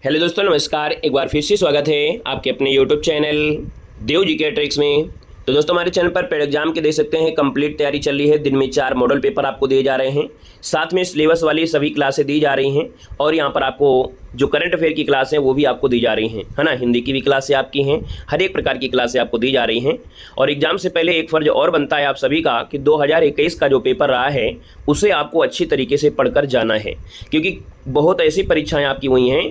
Hello दोस्तों, नमस्कार। एक बार फिर से स्वागत है आपके अपने यूट्यूब चैनल देव जी के ट्रिक्स में। तो दोस्तों, हमारे चैनल पर पेड एग्जाम के देख सकते हैं कंप्लीट तैयारी चल रही है। दिन में 4 मॉडल पेपर आपको दिए जा रहे हैं, साथ में सिलेबस वाली सभी क्लासें दी जा रही हैं और यहाँ पर आपको जो करंट अफेयर की क्लास है वो भी आपको दी जा रही हैं, है ना। हिंदी की भी क्लासें आपकी हैं, हर एक प्रकार की क्लासें आपको दी जा रही हैं। और एग्जाम से पहले एक फ़र्ज और बनता है आप सभी का कि 2021 का जो पेपर रहा है उसे आपको अच्छी तरीके से पढ़कर जाना है, क्योंकि बहुत ऐसी परीक्षाएँ आपकी हुई हैं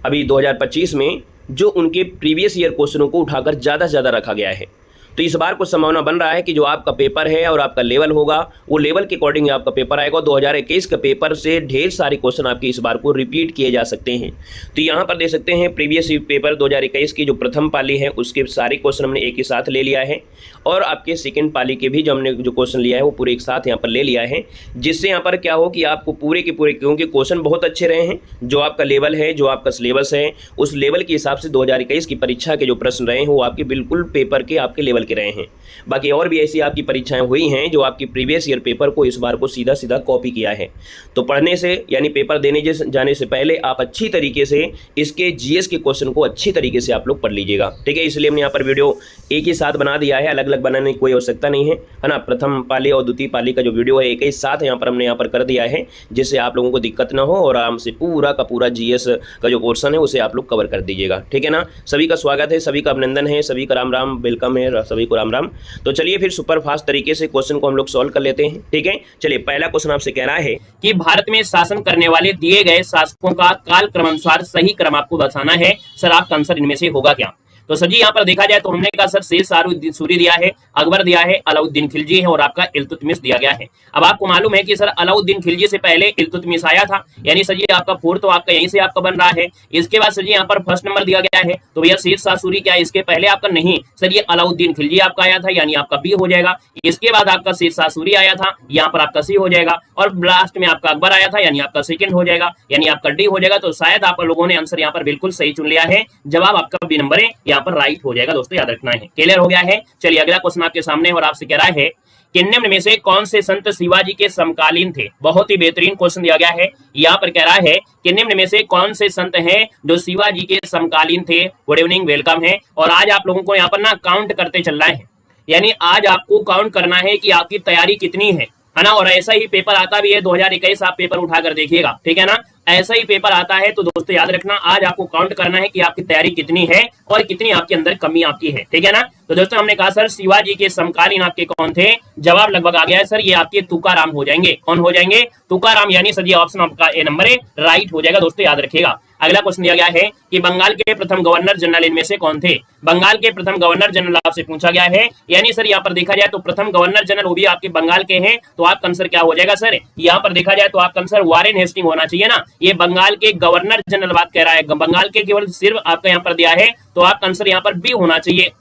अभी 2025 में जो उनके प्रीवियस ईयर क्वेश्चनों को उठाकर ज़्यादा से ज़्यादा रखा गया है। तो इस बार कुछ संभावना बन रहा है कि जो आपका पेपर है और आपका लेवल होगा वो लेवल के अकॉर्डिंग आपका पेपर आएगा। 2021 के पेपर से ढेर सारे क्वेश्चन आपके इस बार को रिपीट किए जा सकते हैं। तो यहाँ पर देख सकते हैं प्रीवियस पेपर 2021 की जो प्रथम पाली है उसके सारे क्वेश्चन हमने एक ही साथ ले लिया है और आपके सेकेंड पाली के भी जो हमने जो क्वेश्चन लिया है वो पूरे एक साथ यहाँ पर ले लिया है, जिससे यहाँ पर क्या हो कि आपको पूरे के पूरे, क्योंकि क्वेश्चन बहुत अच्छे रहे हैं, जो आपका लेवल है, जो आपका सिलेबस है, उस लेवल के हिसाब से 2021 की परीक्षा के जो प्रश्न रहे हैं वो आपके बिल्कुल पेपर के आपके लेवल के रहे हैं। बाकी और भी ऐसी आपकी परीक्षाएं हुई हैं जो आपकी प्रीवियस ईयर पेपर को इस बार को सीधा सीधा कॉपी किया है। तो पढ़ने से यानी पेपर देने जाने से पहले आप अच्छी तरीके से इसके जीएस के क्वेश्चन को अच्छी तरीके से आप लोग पढ़ लीजिएगा, ठीक है। इसलिए हमने यहाँ पर वीडियो एक ही साथ बना दिया है, अलग अलग बनाने की कोई आवश्यकता नहीं है ना। प्रथम पाली और द्वितीय पाली का जो वीडियो है एक ही साथ यहाँ पर हमने यहाँ पर कर दिया है, जिससे आप लोगों को दिक्कत ना हो और आराम से पूरा का पूरा जीएस का जो पोर्शन है उसे आप लोग कवर कर दीजिएगा, ठीक है ना। सभी का स्वागत है, सभी का अभिनंदन है, सभी का राम राम, वेलकम है, सभी को राम राम। तो चलिए फिर सुपर फास्ट तरीके से क्वेश्चन को हम लोग सॉल्व कर लेते हैं, ठीक है। चलिए, पहला क्वेश्चन आपसे कह रहा है कि भारत में शासन करने वाले दिए गए शासकों का काल क्रमानुसार सही क्रम आपको बताना है। सर, आपका आंसर इनमें से होगा क्या? तो सर जी, यहाँ पर देखा जाए तो हमने कहा सर शेर शाहरुद्दीन सूरी दिया है, अकबर दिया है, अलाउद्दीन खिलजी है और आपका इल्तुतमिश दिया गया है। अब आपको मालूम है कि सर अलाउद्दीन खिलजी से पहले इल्तुतमिश आया था, यानी सर जी आपका 4 तो आपका यहीं से आपका बन रहा है। इसके बाद सर जी यहाँ पर फर्स्ट नंबर दिया गया है, तो भैया शेर शाह सूरी क्या इसके पहले आपका नहीं, सर ये अलाउद्दीन खिलजी आपका आया था, यानी आपका बी हो जाएगा। इसके बाद आपका शेर शाह सूरी आया था, यहाँ पर आपका सी हो जाएगा और लास्ट में आपका अकबर आया था, यानी आपका सेकंड हो जाएगा, यानी आपका डी हो जाएगा। तो शायद आप लोगों ने आंसर यहाँ पर बिल्कुल सही चुन लिया है, जवाब आपका बी नंबर है, यहाँ पर राइट हो जाएगा। दोस्तों याद रखना है, क्लियर हो गया है। चलिए अगला क्वेश्चन आपके सामने और आपसे कह रहा है कि निम्न में से कौन से संत शिवाजी के समकालीन थे? बहुत ही बेहतरीन क्वेश्चन दिया गया है। यहाँ पर कह रहा है कि निम्न में से कौन से संत हैं जो शिवाजी के समकालीन थे? गुड इवनिंग, वेलकम है। और आज आप लोगों को यहाँ पर ना काउंट करते चलना है, यानी आज आपको काउंट करना है कि आपकी तैयारी कितनी है ना। और ऐसा ही पेपर आता भी है 2021, आप पेपर उठाकर देखिएगा, ठीक है ना। ऐसा ही पेपर आता है, तो दोस्तों याद रखना आज आपको काउंट करना है कि आपकी तैयारी कितनी है और कितनी आपके अंदर कमी आपकी है, ठीक है ना। तो दोस्तों हमने कहा सर शिवाजी के समकालीन आपके कौन थे? जवाब लगभग आ गया है सर, ये आपके तुकाराम हो जाएंगे। कौन हो जाएंगे? तुकाराम, यानी सर ये ऑप्शन आपका ए नंबर है, राइट हो जाएगा। दोस्तों याद रखिएगा। अगला क्वेश्चन दिया गया है कि बंगाल के प्रथम गवर्नर जनरल इनमें से कौन थे? बंगाल के प्रथम गवर्नर जनरल आपसे पूछा गया है, यानी सर यहाँ पर देखा जाए तो प्रथम गवर्नर जनरल वो भी आपके बंगाल के हैं, तो आपका आंसर क्या हो जाएगा सर? यहाँ पर देखा जाए तो आपका आंसर वारेन हेस्टिंग होना चाहिए ना। ये बंगाल के गवर्नर जनरल बात कह रहा है, बंगाल के केवल सिर्फ आपका यहाँ पर दिया है, तो आपका आंसर यहाँ पर बी होना चाहिए।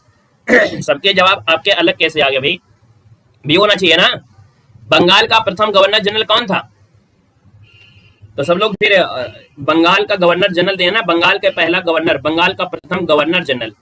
सबके जवाब आपके अलग कैसे आ गए भाई? बी होना चाहिए ना। बंगाल का प्रथम गवर्नर जनरल कौन था? तो सब लोग फिर बंगाल का गवर्नर जनरल देना, बंगाल के पहला गवर्नर, बंगाल का प्रथम गवर्नर जनरल,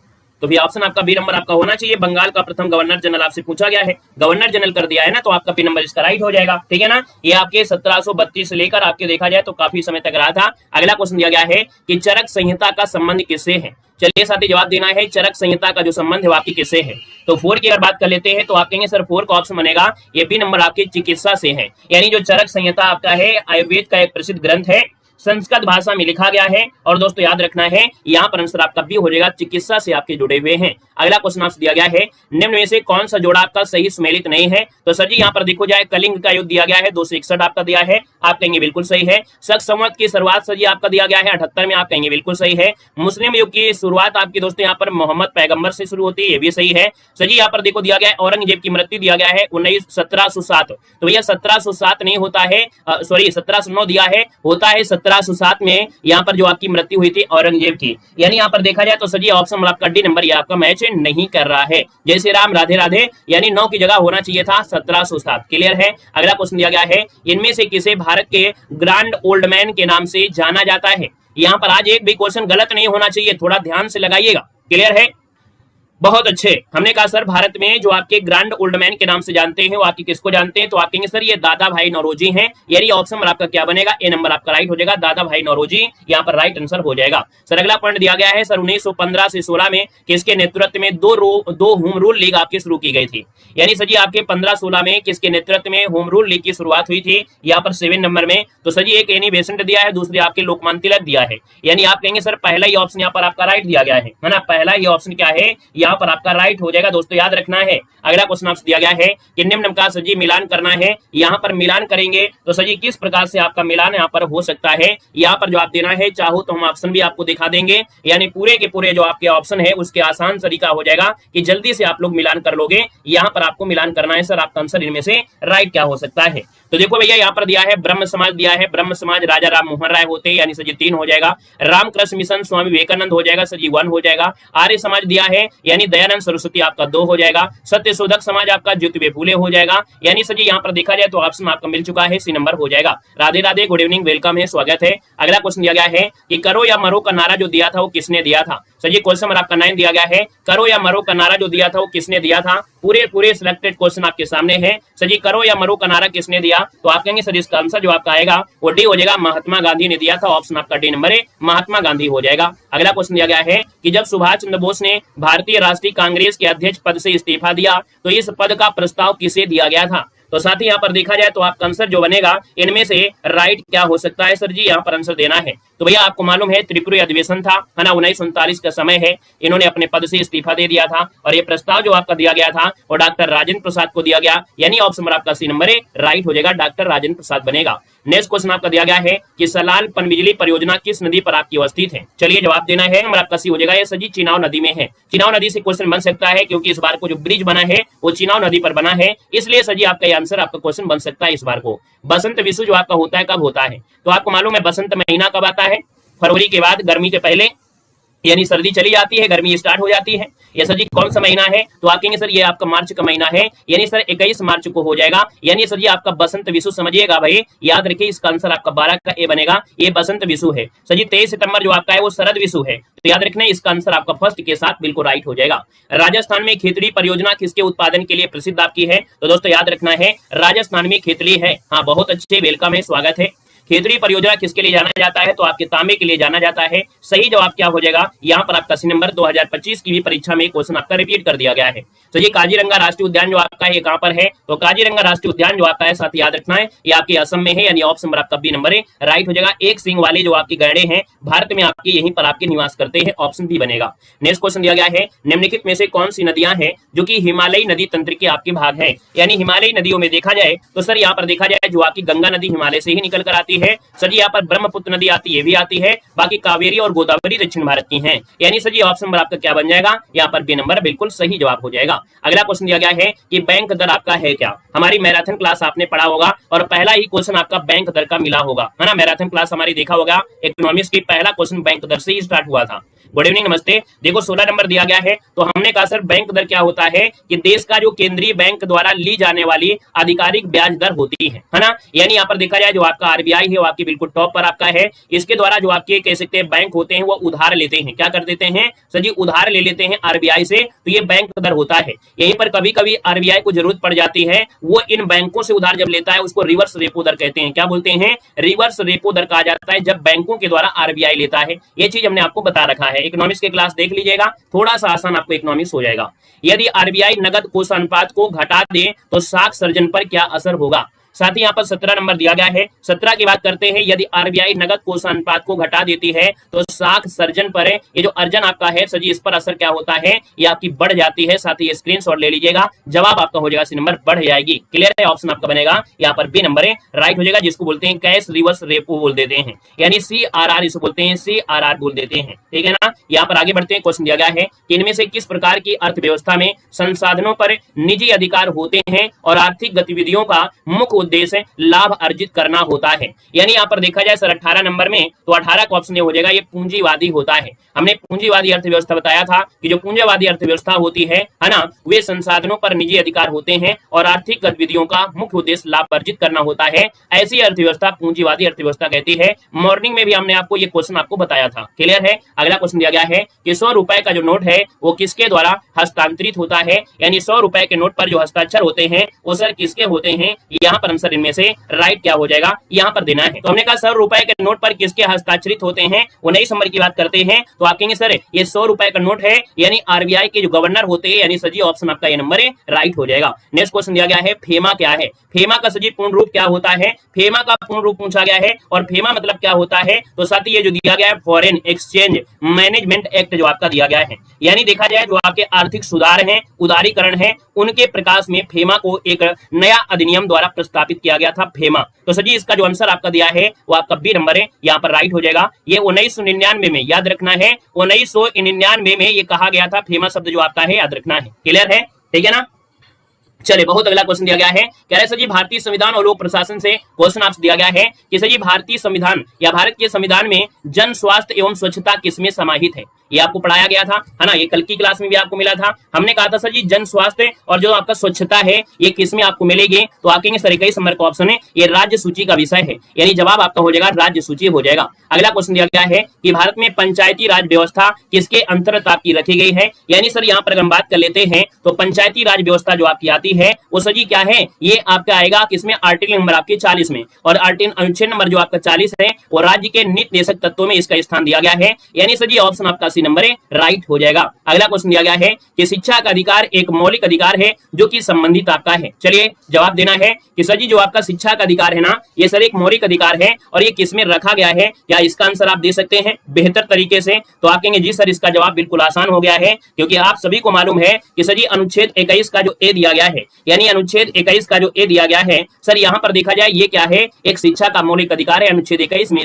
तो भी ऑप्शन आपका बी नंबर आपका होना चाहिए। बंगाल का प्रथम गवर्नर जनरल आपसे पूछा गया है, गवर्नर जनरल कर दिया है ना, तो आपका बी नंबर इसका राइट हो जाएगा, ठीक है ना। ये आपके 1732 से लेकर आपके देखा जाए तो काफी समय तक रहा था। अगला क्वेश्चन दिया गया है कि चरक संहिता का संबंध किससे है? चलिए साथी जवाब देना है, चरक संहिता का जो संबंध है आपकी किससे है? तो 4 की अगर बात कर लेते हैं तो आप कहेंगे सर 4 का ऑप्शन बनेगा, ये बी नंबर आपके चिकित्सा से है। यानी जो चरक संहिता आपका है आयुर्वेद का एक प्रसिद्ध ग्रंथ है, संस्कृत भाषा में लिखा गया है और दोस्तों याद रखना है यहाँ पर आंसर आपका बी हो जाएगा, चिकित्सा से आपके जुड़े हुए हैं। अगला क्वेश्चन आपसे दिया गया है निम्न में से कौन सा जोड़ा आपका सही सुमेलित नहीं है? तो सर जी यहाँ पर देखो जाए कलिंग का युद्ध दिया गया है, 261 आपका दिया है, आप कहेंगे बिल्कुल सही है। शक संवत की शुरुआत सर जी आपका दिया गया है 78 में, आप कहेंगे बिल्कुल सही है। मुस्लिम युग की शुरुआत आपकी दोस्तों यहाँ पर मोहम्मद पैगंबर से शुरू होती है, ये भी सही है। सर जी यहाँ पर देखो दिया गया है औरंगजेब की मृत्यु दिया गया है 1707, तो भैया 1707 नहीं होता है, सॉरी 1709 दिया है, होता है 1707 में यहाँ पर जो आपकी मृत्यु हुई थी औरंगजेब की। यानी यहाँ पर देखा जाए तो सर जी ऑप्शन आपका डी नंबर ये आपका मैच नहीं कर रहा है। जय श्री राम, राधे राधे, यानी 9 की जगह होना चाहिए था 1707, क्लियर है। अगला क्वेश्चन दिया गया है इनमें से किसे भारत के ग्रैंड ओल्ड मैन के नाम से जाना जाता है? यहाँ पर आज एक भी क्वेश्चन गलत नहीं होना चाहिए, थोड़ा ध्यान से लगाइएगा, क्लियर है। बहुत अच्छे। हमने कहा सर भारत में जो आपके ग्रैंड ओल्ड मैन के नाम से जानते हैं वो आपके किसको जानते हैं, तो आप कहेंगे सर ये दादा भाई नौरोजी हैं। यानी ऑप्शन नंबर आपका क्या बनेगा, ए नंबर आपका राइट हो जाएगा, दादा भाई नौरोजी यहाँ पर राइट आंसर हो जाएगा। सर अगला पॉइंट दिया गया है सर 1915 से 16 में किसके नेतृत्व में दो होम रूल लीग आपकी शुरू की गई थी। यानी सर जी आपके 15-16 में किसके नेतृत्व में होम रूल लीग की शुरुआत हुई थी, यहाँ पर 7 नंबर में। तो सर जी एक एनी बेसेंट दिया है, दूसरी आपके लोकमान तिलक दिया है। यानी आप कहेंगे सर पहला ही ऑप्शन यहाँ पर आपका राइट दिया गया है ना, पहला ही ऑप्शन क्या है यहाँ पर आपका राइट हो जाएगा। दोस्तों याद रखना है। अगला क्वेश्चन आपसे दिया गया है कि निम्न का सर जी मिलान करना है। यहाँ पर मिलान करेंगे तो सर जी किस प्रकार से आपका मिलान यहाँ पर हो सकता है, यहाँ पर जो आप देना है चाहो तो हम ऑप्शन भी आपको दिखा देंगे। यानी पूरे के पूरे जो आपके ऑप्शन है उसके आसान तरीका हो जाएगा कि जल्दी से आप लोग मिलान कर लोगे। यहाँ पर आपको मिलान करना है सर, आपका आंसर इनमें से राइट क्या हो सकता है। तो देखो भैया यहाँ पर दिया है ब्रह्म समाज दिया है, ब्रह्म समाज राजा राम मोहन राय होते हैं, यानी सर जी 3 हो जाएगा। रामकृष्ण मिशन स्वामी विवेकानंद हो जाएगा सर जी 1 हो जाएगा। आर्य समाज दिया है यानी दयानंद सरस्वती आपका 2 हो जाएगा। सत्यशोधक समाज आपका ज्योतिबा फूले हो जाएगा। यानी सर जी यहाँ पर देखा जाए तो ऑप्शन आपका मिल चुका है, सी नंबर हो जाएगा। Radhe Radhe, good evening, welcome है, स्वागत है। अगला क्वेश्चन दिया गया है कि करो या मरो का नारा जो दिया था वो किसने दिया था। सर जी क्वेश्चन नंबर आपका 9 दिया गया है, करो या मरो का नारा जो दिया था वो किसने दिया था। पूरे सिलेक्टेड क्वेश्चन आपके सामने है। सर जी करो या मरो का नारा किसने दिया, तो आप कहेंगे सर इसका आंसर जो आपका आएगा वो डी हो जाएगा, महात्मा गांधी ने दिया था। ऑप्शन आपका डी नंबर है, महात्मा गांधी हो जाएगा। अगला क्वेश्चन दिया गया है कि जब सुभाष चंद्र बोस ने भारतीय राष्ट्रीय कांग्रेस के अध्यक्ष पद से इस्तीफा दिया तो इस पद का प्रस्ताव किसे दिया गया था। तो साथ ही यहाँ पर देखा जाए तो आपका आंसर जो बनेगा इनमें से राइट क्या हो सकता है सर जी, यहाँ पर आंसर देना है। तो भैया आपको मालूम है त्रिपुरी अधिवेशन था, है ना, 1939 का समय है। इन्होंने अपने पद से इस्तीफा दे दिया था और ये प्रस्ताव जो आपका दिया गया था वो डॉक्टर राजेंद्र प्रसाद को दिया गया। यानी ऑप्शन नंबर आपका सी नंबर है, राइट हो जाएगा, डॉक्टर राजेंद्र प्रसाद बनेगा। नेक्स्ट क्वेश्चन आपका दिया गया है कि सलाल पनबिजली परियोजना किस नदी पर आपकी अवस्थित है। चलिए जवाब देना है, नंबर आपका सी हो जाएगा। ये सर जी चिनाव नदी में है। चिनाव नदी से क्वेश्चन बन सकता है क्योंकि इस बार को जो ब्रिज बना है वो चिनाव नदी पर बना है, इसलिए सर जी आपका आंसर आपका क्वेश्चन बन सकता है इस बार को। बसंत विश्व जो आपका होता है कब होता है, तो आपको मालूम है बसंत महीना कब आता है, फरवरी के बाद, गर्मी के पहले। यानी सर्दी चली जाती है, गर्मी स्टार्ट हो जाती है। ये सर जी कौन सा महीना है, तो आप कहेंगे सर ये आपका मार्च का महीना है। यानी सर 21 मार्च को हो जाएगा। यानी सर जी आपका बसंत विषु समझिएगा भाई, याद रखिए इसका आंसर आपका 12 का ए बनेगा, ये बसंत विषु है। सर जी 23 सितंबर जो आपका है वो शरद विषु है, तो याद रखना इसका आंसर आपका फर्स्ट के साथ बिल्कुल राइट हो जाएगा। राजस्थान में खेतड़ी परियोजना किसके उत्पादन के लिए प्रसिद्ध आपकी है, तो दोस्तों याद रखना है राजस्थान में खेतड़ी है। हाँ बहुत अच्छे, वेलकम है, स्वागत है। खेतड़ी परियोजना किसके लिए जाना जाता है, तो आपके तांबे के लिए जाना जाता है। सही जवाब क्या हो जाएगा, यहाँ पर आपका सी नंबर 2025 की भी परीक्षा में क्वेश्चन आपका रिपीट कर दिया गया है। तो ये काजीरंगा राष्ट्रीय उद्यान जो आपका है कहां पर है, तो काजीरंगा राष्ट्रीय उद्यान जो आपका है साथ याद रखना है ये आपके असम में है। यानी ऑप्शन नंबर आपका बी नंबर है, राइट हो जाएगा। एक सिंह वाले जो आपके गैंडे हैं भारत में आपके यहीं पर आपके निवास करते हैं, ऑप्शन बी बनेगा। नेक्स्ट क्वेश्चन दिया गया है निम्नलिखित में से कौन सी नदियां हैं जो कि हिमालयी नदी तंत्र के आपके भाग है। यानी हिमालयी नदियों में देखा जाए तो सर यहाँ पर देखा जाए जो आपकी गंगा नदी हिमालय से ही निकल कर आती है। सर जी यहाँ पर ब्रह्मपुत्र नदी आती है, भी आती है। बाकी कावेरी और गोदावरी दक्षिण भारत की हैं। यानी सर जी ऑप्शन नंबर आपका क्या बन जाएगा, यहाँ पर बी नंबर बिल्कुल सही जवाब हो जाएगा। अगला क्वेश्चन दिया गया है कि बैंक दर आपका है क्या। हमारी मैराथन क्लास आपने पढ़ा होगा और पहला ही क्वेश्चन आपका बैंक दर का मिला होगा, है ना। मैराथन क्लास हमारी देखा होगा, इकोनॉमिक्स की पहला क्वेश्चन बैंक दर से ही स्टार्ट हुआ था। गुड इवनिंग, नमस्ते। देखो 16 नंबर दिया गया है, तो हमने कहा सर बैंक दर क्या होता है कि देश का जो केंद्रीय बैंक द्वारा ली जाने वाली आधिकारिक ब्याज दर होती है ना। यानी यहाँ पर देखा जाए जो आपका आरबीआई है वो आपकी बिल्कुल टॉप पर आपका है। इसके द्वारा जो आपके कह सकते हैं बैंक होते हैं वो उधार लेते हैं, क्या कर देते हैं सर जी, उधार ले लेते हैं आरबीआई से, तो ये बैंक दर होता है। यहीं पर कभी कभी आरबीआई को जरूरत पड़ जाती है, वो इन बैंकों से उधार जब लेता है उसको रिवर्स रेपो दर कहते हैं। क्या बोलते हैं, रिवर्स रेपो दर कहा जाता है जब बैंकों के द्वारा आरबीआई लेता है। ये चीज हमने आपको बता रखा है, इकोनॉमिक्स के क्लास देख लीजिएगा, थोड़ा सा आसान आपको इकोनॉमिक्स हो जाएगा। यदि आरबीआई नगद कोष अनुपात को घटा दे तो साख सर्जन पर क्या असर होगा। साथ ही यहाँ पर 17 नंबर दिया गया है। 17 की बात करते हैं, यदि आरबीआई नगद कोष अनुपात को घटा देती है तो साख सर्जन पर, ये जो अर्जन आपका है सर जी, इस पर असर क्या होता है, ये आपकी बढ़ जाती है। साथ ही स्क्रीनशॉट ले लीजिएगा, जवाब आपका हो जाएगा सी नंबर, बढ़ जाएगी। क्लियर है, ऑप्शन आपका बनेगा यहाँ पर बी नंबर है, राइट हो जाएगा, जिसको बोलते हैं कैश रिवर्स रेपो बोल देते हैं, यानी CRR इसको बोलते हैं, CRR बोल देते हैं, ठीक है ना। यहाँ पर आगे बढ़ते हैं, क्वेश्चन दिया गया है कि इनमें से किस प्रकार की अर्थव्यवस्था में संसाधनों पर निजी अधिकार होते हैं और आर्थिक गतिविधियों का मुख्य उद्देश्य लाभ अर्जित करना होता है। यानी यहाँ पर देखा जाए सर 18 नंबर में, तो 18 का ऑप्शन हो जाएगा, ये पूंजीवादी होता है। हमने पूंजीवादी अर्थव्यवस्था बताया था कि जो पूंजीवादी अर्थव्यवस्था होती है ना, वे संसाधनों पर निजी अधिकार होते हैं और आर्थिक गतिविधियों का मुख्य उद्देश्य लाभ अर्जित करना होता है। ऐसी अर्थव्यवस्था पूंजीवादी अर्थव्यवस्था कहती है। मॉर्निंग में भी हमने आपको ये क्वेश्चन आपको बताया था। क्लियर है। अगला क्वेश्चन दिया गया है कि 100 रुपए का जो नोट है वो किसके द्वारा हस्तांतरित होता है, यानी 100 रुपए के नोट पर जो हस्ताक्षर होते हैं वो सर किसके होते हैं। यहाँ पर आंसर इनमें से राइट क्या हो जाएगा, यहाँ पर देना है। तो हमने कहा 100 रुपए के नोट पर किसके हस्ताक्षरित होते हैं, 19 नंबर की बात करते हैं। तो आप कहेंगे सर ये 100 रुपए का नोट है, यानी आरबीआई के जो गवर्नर होते हैं, यानी सजी ऑप्शन आपका ये नंबर है राइट हो जाएगा। नेक्स्ट क्वेश्चन दिया गया है फेमा क्या है। फेमा का सजी पूर्ण रूप क्या होता है, फेमा का पूर्ण रूप पूछा गया है और फेमा मतलब क्या होता है। तो साथ ही ये जो दिया गया है फॉरेन एक्सचेंज मैनेजमेंट एक्ट जो आपका दिया गया है, यानी देखा जाए जो आपके आर्थिक सुधार हैं, उदारीकरण है, उनके प्रकाश में फेमा को एक नया अधिनियम द्वारा प्रस्तावित किया गया था फेमा। तो सजी इसका जो आंसर आपका दिया है वो आपका बी नंबर है, यहाँ पर राइट हो जाएगा। ये 1999 में याद रखना है, 1999 में ये कहा गया था, फेमा शब्द जो आपका है याद रखना है। क्लियर है, ठीक है ना। चलिए बहुत अगला क्वेश्चन दिया गया है, कह रहे सर जी भारतीय संविधान और लोक प्रशासन से क्वेश्चन आपसे दिया गया है कि सर जी भारतीय संविधान या भारत के संविधान में जन स्वास्थ्य एवं स्वच्छता किसमें समाहित है। ये आपको पढ़ाया गया था, है ना, ये कल की क्लास में भी आपको मिला था। हमने कहा था सर जी जन स्वास्थ्य और जो आपका स्वच्छता है ये किसमें आपको मिलेगी। तो आप कहेंगे सर 21 नंबर का ऑप्शन है, ये राज्य सूची का विषय है, यानी जवाब आपका हो जाएगा राज्य सूची हो जाएगा। अगला क्वेश्चन दिया गया है कि भारत में पंचायती राज व्यवस्था किसके अंतर्गत आपकी रखी गई है। यानी सर यहाँ पर अगर हम बात कर लेते हैं तो पंचायती राज व्यवस्था जो आपकी आती है वो सर जी क्या है, ये आपका आएगा किसमें, आर्टिकल नंबर आपके 40 में। और अनुच्छेद नंबर जो आपका 40 है वो राज्य के नीतिदेशक तत्वों में इसका स्थान दिया गया है, यानी सर जी ऑप्शन आपका सी नंबर है राइट हो जाएगा। अगला क्वेश्चन दिया गया है कि शिक्षा का अधिकार एक मौलिक अधिकार है जो कि संबंधित आपका है। चलिए जवाब देना है कि सर जी जो आपका शिक्षा का अधिकार है ना, ये सर एक मौलिक अधिकार है और ये किसमें रखा गया है, या इसका आंसर आप दे सकते हैं बेहतर तरीके से। तो आप कहेंगे जी सर इसका जवाब बिल्कुल आसान हो गया है, क्योंकि आप सभी को मालूम है कि सर जी अनुच्छेद 21 का जो ए दिया गया है, यानी अनुच्छेद 21 का जो ए दिया गया है सर, यहाँ पर देखा जाए ये क्या है, एक शिक्षा का मौलिक अधिकार है। अनुच्छेद 21 में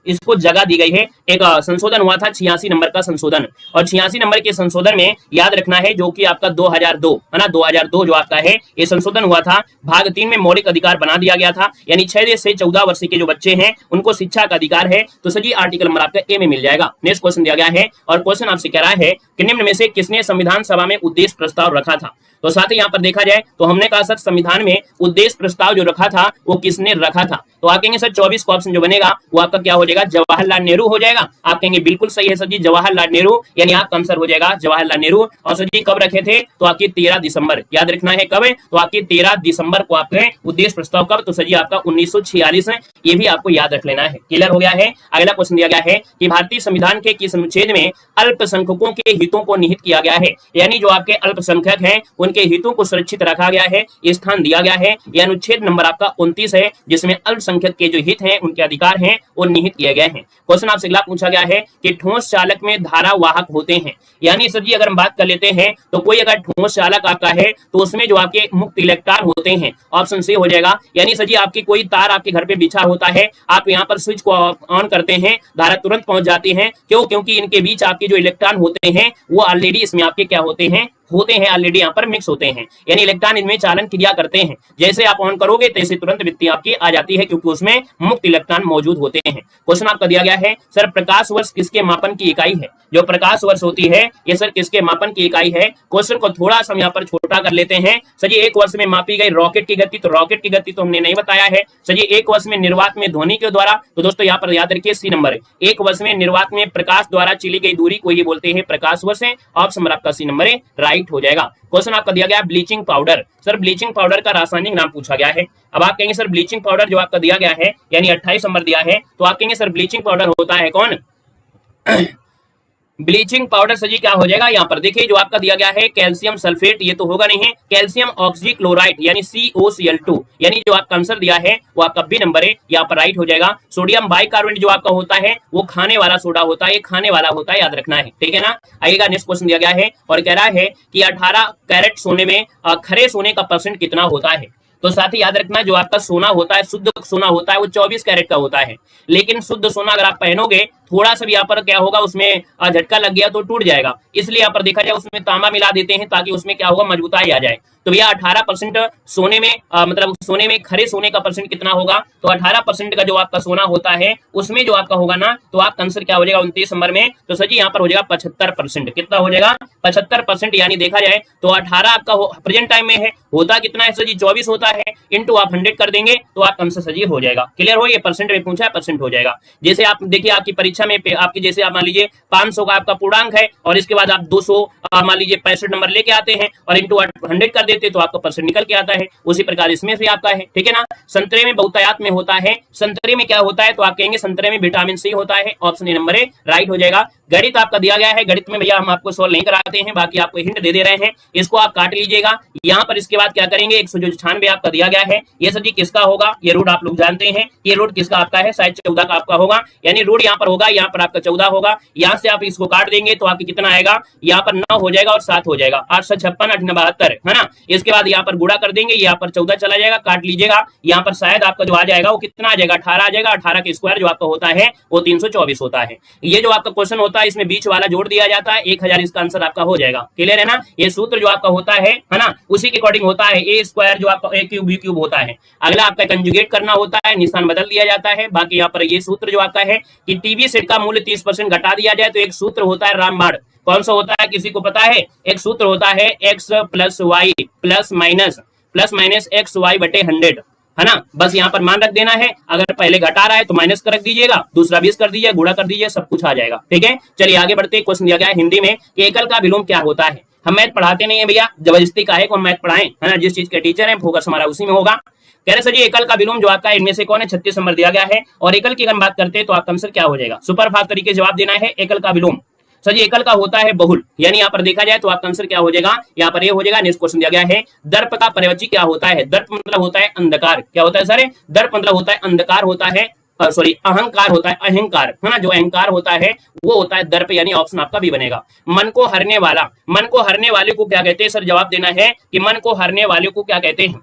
इसको जगह दी गई है। एक संशोधन हुआ था 86 नंबर का संशोधन, और 86 नंबर के संशोधन में याद रखना है जो कि आपका 2002 है ना, 2002 जो आपका है ये संशोधन हुआ था। भाग 3 में मौलिक अधिकार बना दिया गया था, यानी 6 से 14 वर्ष के जो बच्चे हैं उनको शिक्षा का अधिकार है। तो सर जी आर्टिकल नंबर आपका ए में मिल जाएगा। नेक्स्ट क्वेश्चन दिया गया है और क्वेश्चन आपसे कह रहा है कि निम्न में से किसने संविधान सभा में उद्देश्य प्रस्ताव रखा था। तो साथ ही यहाँ पर देखा जाए तो हमने कहा सर संविधान में उद्देश्य प्रस्ताव जो रखा था वो किसने रखा था। तो आप कहेंगे सर 24 का ऑप्शन जो बनेगा वो आपका क्या हो जाएगा, जवाहरलाल नेहरू हो जाएगा। आप कहेंगे बिल्कुल सही है सर जी, जवाहरलाल नेहरू, यानी आपका आंसर हो जाएगा जवाहरलाल नेहरू। और सर जी कब रखे थे, तो आपकी 13 दिसंबर, याद रखना है कब है, तो आपकी 13 दिसंबर को आपके उद्देश्य प्रस्ताव कब, तो सर जी आपका 1946 है, ये भी आपको याद रख लेना है। क्लियर हो गया है। अगला क्वेश्चन दिया गया है कि भारतीय संविधान के किस अनुच्छेद में अल्पसंख्यकों के हितों को निहित किया गया है, यानी जो आपके अल्पसंख्यक हैं उनके हितों को सुरक्षित रखा गया है, स्थान दिया गया है। यह अनुच्छेद नंबर आपका 29 है, जिसमें अल्पसंख्यक के जो हित हैं उनके अधिकार हैं वो निहित किए गए हैं। क्वेश्चन आपसे अगला पूछा गया है कि ठोस चालक में धारावाहक होते हैं, यानी सर जी अगर हम बात कर लेते हैं तो कोई अगर ठोस चालक आपका है तो उसमें जो आपके मुक्त इलेक्ट्रॉन होते हैं, ऑप्शन सी हो जाएगा। यानी सर जी आपकी कोई तार आपके घर पे बिछा होता है, आप यहाँ पर स्विच को ऑन करते हैं, धारा तुरंत पहुंच जाती है। क्यों, क्योंकि इनके बीच आपके जो इलेक्ट्रॉन होते हैं वो ऑलरेडी इसमें आपके क्या होते हैं ऑलरेडी यहाँ पर मिक्स होते हैं, यानी इलेक्ट्रॉन इनमें चालन क्रिया करते हैं। जैसे आप ऑन करोगे तैसे तुरंत वित्ती आपकी आ जाती है, क्योंकि उसमें मुक्त इलेक्ट्रॉन मौजूद होते हैं। क्वेश्चन आपका दिया गया है सर प्रकाश वर्ष किसके मापन की इकाई है। जो प्रकाश वर्ष होती है ये सर किसके मापन की इकाई है। क्वेश्चन को थोड़ा सा यहाँ पर छोटा कर लेते हैं। सर जी एक वर्ष में मापी गई रॉकेट की गति, तो रॉकेट की गति तो हमने नहीं बताया है। सर जी एक वर्ष में निर्वात में ध्वनि के द्वारा, तो दोस्तों यहाँ पर याद रखिए सी नंबर है, एक वर्ष में निर्वात में प्रकाश द्वारा चली गई दूरी को ये बोलते हैं प्रकाश वर्ष है। ऑप्शन नंबर आपका सी नंबर है राइट हो जाएगा। क्वेश्चन आपका दिया गया bleaching powder, sir bleaching powder का रासायनिक नाम पूछा गया है। अब आप कहेंगे सर ब्लीचिंग पाउडर जो आपका दिया गया है यानी 28 नंबर दिया है, तो आप कहेंगे सर ब्लीचिंग पाउडर होता है कौन ब्लीचिंग पाउडर सर जी क्या हो जाएगा, यहाँ पर देखिए जो आपका दिया गया है कैल्शियम सल्फेट, ये तो होगा नहीं है, कैल्शियम ऑक्सीक्लोराइड यानी COCl2, यानी जो आपका आंसर दिया है वो आपका बी नंबर है, यहाँ पर राइट हो जाएगा। सोडियम बाइकार्बोनेट जो आपका होता है वो खाने वाला सोडा होता है, खाने वाला होता है, याद रखना है, ठीक है ना। आइएगा नेक्स्ट क्वेश्चन दिया गया है और कह रहा है कि 18 कैरेट सोने में खरे सोने का परसेंट कितना होता है। तो साथ ही याद रखना जो आपका सोना होता है, शुद्ध सोना होता है वो 24 कैरेट का होता है, लेकिन शुद्ध सोना अगर आप पहनोगे थोड़ा सा भी यहाँ पर क्या होगा उसमें झटका लग गया तो टूट जाएगा, इसलिए यहाँ पर देखा जाए उसमें तांबा मिला देते हैं ताकि उसमें क्या होगा मजबूताई आ जाए। तो भैया 18% सोने में मतलब सोने में खरे सोने का परसेंट कितना होगा, तो 18% का जो आपका सोना होता है उसमें जो आपका होगा ना, तो आपका आंसर क्या हो जाएगा 29 नंबर में, तो सर जी यहाँ पर हो जाएगा 75%। कितना हो जाएगा 75%, यानी देखा जाए तो 18 आपका प्रेजेंट टाइम में है, होता कितना है सर जी 24 होता है, इंटू आप 100 कर देंगे तो आपका आंसर सर जी हो जाएगा। क्लियर हो, ये परसेंट में पूछा है, परसेंट हो जाएगा। जैसे आप देखिए आपकी परीक्षा में आपकी जैसे आप मान लीजिए 500 का आपका पूर्णांक है और इसके बाद आप 200 मान लीजिए 65 नंबर लेके आते हैं और इंटू 100 कर देते तो आपका परसेंट निकल के आता है, उसी प्रकार इसमें भी आपका है। ठीक है ना, संतरे में बहुतायत में होता है, संतरे में क्या होता है, तो आप कहेंगे संतरे में विटामिन सी होता है, option A number A right हो जाएगा। गणित आपका दिया गया है, गणित में भैया हम आपको सॉल्व नहीं कराते हैं, बाकी आपको हिंट दे रहे हैं, इसको आप काट लीजिएगा। यहाँ पर इसके बाद क्या करेंगे 196 आपका दिया गया है, ये सर जी किसका होगा, ये रूट आप लोग जानते हैं, ये रूट किसका आपका है, शायद 14 का आपका होगा, यानी रूट यहाँ पर होगा, यहाँ पर आपका 14 होगा, यहाँ से आप इसको काट देंगे तो आपकी कितना आएगा, यहाँ पर 9 हो जाएगा और 7 हो जाएगा, 856 8 72 है ना। इसके बाद यहाँ पर गुणा कर देंगे, यहाँ पर 14 चला जाएगा, काट लीजिएगा, यहाँ पर शायद आपका जो आ जाएगा वो कितना आ जाएगा 18 आ जाएगा, 18 के स्क्वायर जो आपका होता है वो 324 होता है। ये जो आपका क्वेश्चन होता है इसमें बीच वाला जोड़ दिया जाता है, 1000 इसका आंसर आपका हो जाएगा। क्लियर है ना, ये सूत्र जो आपका होता है ना, उसी के अकॉर्डिंग होता है, ए स्क्वायर जो आपका ए क्यूब बी क्यूब होता है, अगला आपका कंजुगेट करना होता है, निशान बदल दिया जाता है। बाकी यहाँ पर ये सूत्र जो आपका है कि टीवी सेट का मूल्य 30% घटा दिया जाए तो एक सूत्र होता है रामबाण, कौन सा होता है किसी को पता है, एक सूत्र होता है x plus Y plus minus X Y बटे 100 है ना। बस यहाँ पर मान रख देना है, अगर पहले घटा रहा है तो माइनस कर रख दीजिएगा, दूसरा 20 कर दीजिए, गुणा कर दीजिए, सब कुछ आ जाएगा। ठीक है, चलिए आगे बढ़ते। क्वेश्चन दिया गया है हिंदी में कि एकल का विलोम क्या होता है। हम मैथ पढ़ाते नहीं है भैया, जबरदस्ती का है को हम मैथ पढ़ाएं है ना, जिस चीज के टीचर है फोकस हमारा उसी में होगा। कह रहे सर जी एकल का विलोम जो आपका इनमें से कौन है, 36 नंबर दिया गया है, और एकल की अगर बात करते हैं तो आपका आंसर क्या हो जाएगा, सुपर फास्ट तरीके जवाब देना है। एकल का विलोम सर जी एकल का होता है बहुल, यानी यहाँ पर देखा जाए तो आपका आंसर क्या हो जाएगा, यहाँ पर ये हो जाएगा। नेक्स्ट क्वेश्चन दिया गया है दर्प का पर्यायवाची क्या होता है। दर्प मतलब होता है अंधकार, क्या होता है सर, दर्प मतलब होता है अंधकार होता है, सॉरी अहंकार होता है, अहंकार है ना, जो अहंकार होता है वो होता है दर्प, यानी ऑप्शन आपका भी बनेगा। मन को हरने वाला, मन को हरने वाले को क्या कहते हैं सर, जवाब देना है कि मन को हरने वाले को क्या कहते हैं।